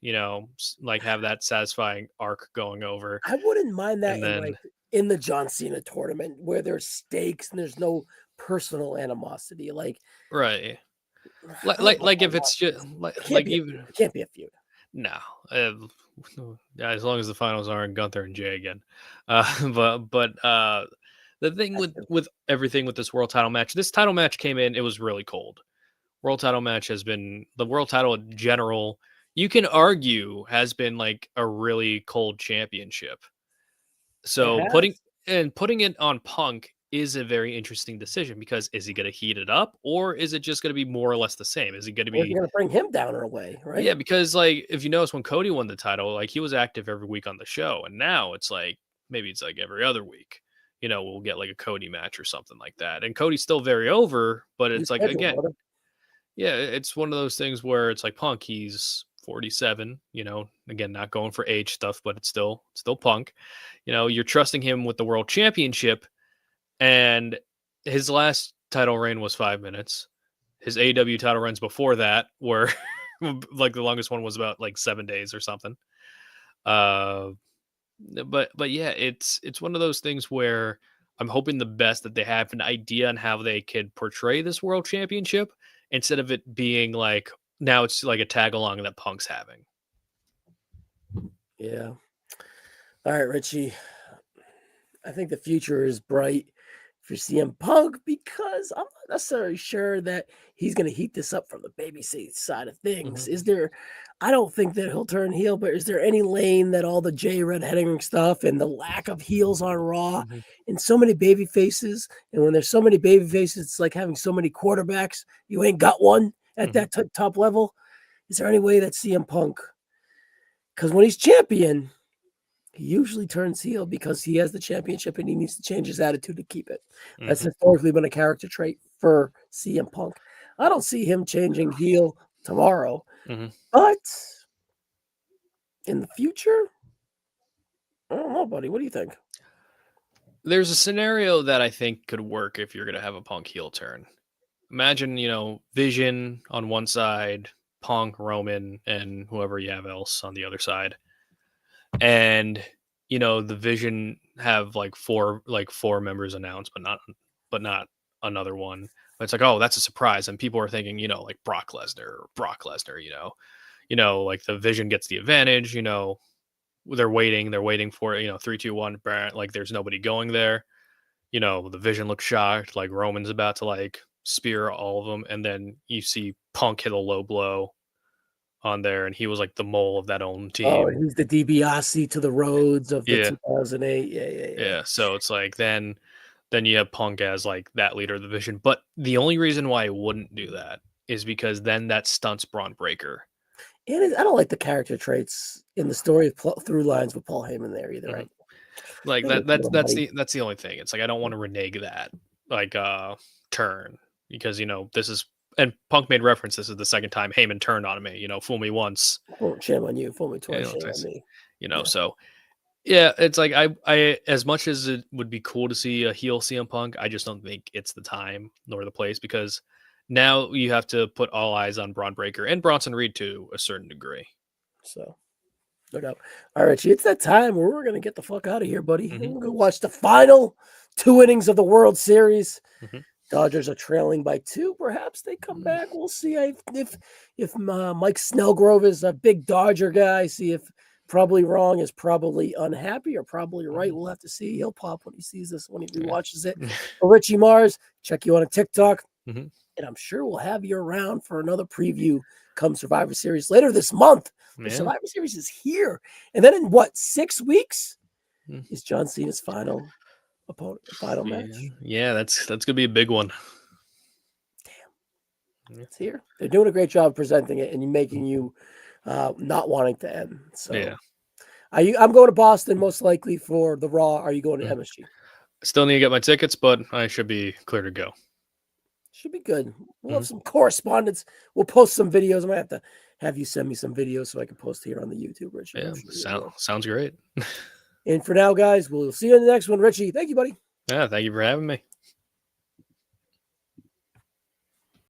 Like have that satisfying arc going over, I wouldn't mind that and then in the John Cena tournament where there's stakes and there's no personal animosity. Like, right, I don't know if like I if want it's just this. It can't like be a feud. even It can't be a feud. no, uh, yeah, as long as the finals aren't Gunther and Jay again. But the thing That's with true. everything with this world title match, this title match came in. It was really cold. World title match has been the world title in general. You can argue has been like a really cold championship. It So has. putting it on Punk is a very interesting decision because is he going to heat it up or is it just going to be more or less the same? Is he going to We're be going to bring him down in a way, right? yeah? Because like if you notice when Cody won the title, like he was active every week on the show, and now it's like maybe it's like every other week. We'll get like a Cody match or something like that, and Cody's still very over, but New it's like schedule, again, brother. yeah, it's one of those things where it's like Punk, he's 47, again, not going for age stuff, but it's still Punk. You're trusting him with the world championship, and his last title reign was 5 minutes. His AEW title reigns before that were like the longest one was about like 7 days or something. Uh but yeah, it's one of those things where I'm hoping the best that they have an idea on how they could portray this world championship instead of it being like now it's like a tag along that Punk's having. Yeah. All right, Richie. I think the future is bright for CM Punk because I'm not necessarily sure that he's going to heat this up from the babyface side of things. Mhm, Is there? I don't think that he'll turn heel, but is there any lane that all the Jay Red Herring stuff and the lack of heels on Raw mhm, and so many baby faces, and when there's so many baby faces, it's like having so many quarterbacks. You ain't got one at mhm, that top level. Is there any way that CM Punk? Because when he's champion, he usually turns heel because he has the championship and he needs to change his attitude to keep it. That's mhm, historically been a character trait for CM Punk. I don't see him changing heel tomorrow, mhm. but in the future, I don't know, buddy. What do you think? There's a scenario that I think could work if you're going to have a Punk heel turn. Imagine, Vision on one side, Punk, Roman, and whoever you have else on the other side. And the Vision have like four members announced, but not another one. But it's like, oh, that's a surprise, and people are thinking, like Brock Lesnar. Like the Vision gets the advantage. They're waiting for it. 3, 2, 1, like there's nobody going there. The Vision looks shocked, like Roman's about to like spear all of them, and then you see Punk hit a low blow on there, and he was like the mole of that own Oh, team. he's the DiBiase to the Rhodes of the Yeah, 2008. Yeah, yeah, yeah. yeah. So it's like then you have Punk as like that leader of the Vision. But the only reason why I wouldn't do that is because then that stunts Braun Breaker. And I don't like the character traits in the story through lines with Paul Heyman there either. Mhm. Right? Like I think that it's a that's little that's muddy. the only thing. It's like I don't want to renege that like turn because this is and Punk made reference. This is the second time Heyman turned on me. Fool me once. Oh, shame on you. Fool me You twice. know, Shame on it's- me. you know, Yeah. so yeah, it's like I as much as it would be cool to see a heel CM Punk, I just don't think it's the time nor the place because now you have to put all eyes on Braun Breaker and Bronson Reed to a certain degree. So. No doubt. All right, Richie, it's that time where we're going to get the fuck out of here, buddy. Hmm. We're going to watch the final 2 innings of the World Series. Hmm. Dodgers are trailing by 2. Perhaps they come Mm. back. We'll see if Mike Snellgrove is a big Dodger guy. See if probably wrong is probably unhappy or probably right. Mhm. We'll have to see. He'll pop when he sees this, when he Yeah. rewatches it. For Richie Mars, check you on a TikTok. Mhm. And I'm sure we'll have you around for another preview come Survivor Series later this month. The Yeah. Survivor Series is here. And then in what, 6 weeks Mm. is John Cena's final opponent, final Yeah. match? Yeah, that's gonna be a big one. Yeah. It's here. They're doing a great job presenting it and making you not wanting to end. So Yeah. I'm going to Boston most likely for the Raw. Are you going to MSG? Still need to get my tickets, but I should be clear to go. Should be good. We'll have some correspondence. We'll post some videos. I might have you send me some videos so I can post here on the YouTube, Richie. Yeah, sounds great. And for now, guys, we'll see you in the next one. Richie, thank you, buddy. Yeah, thank you for having me.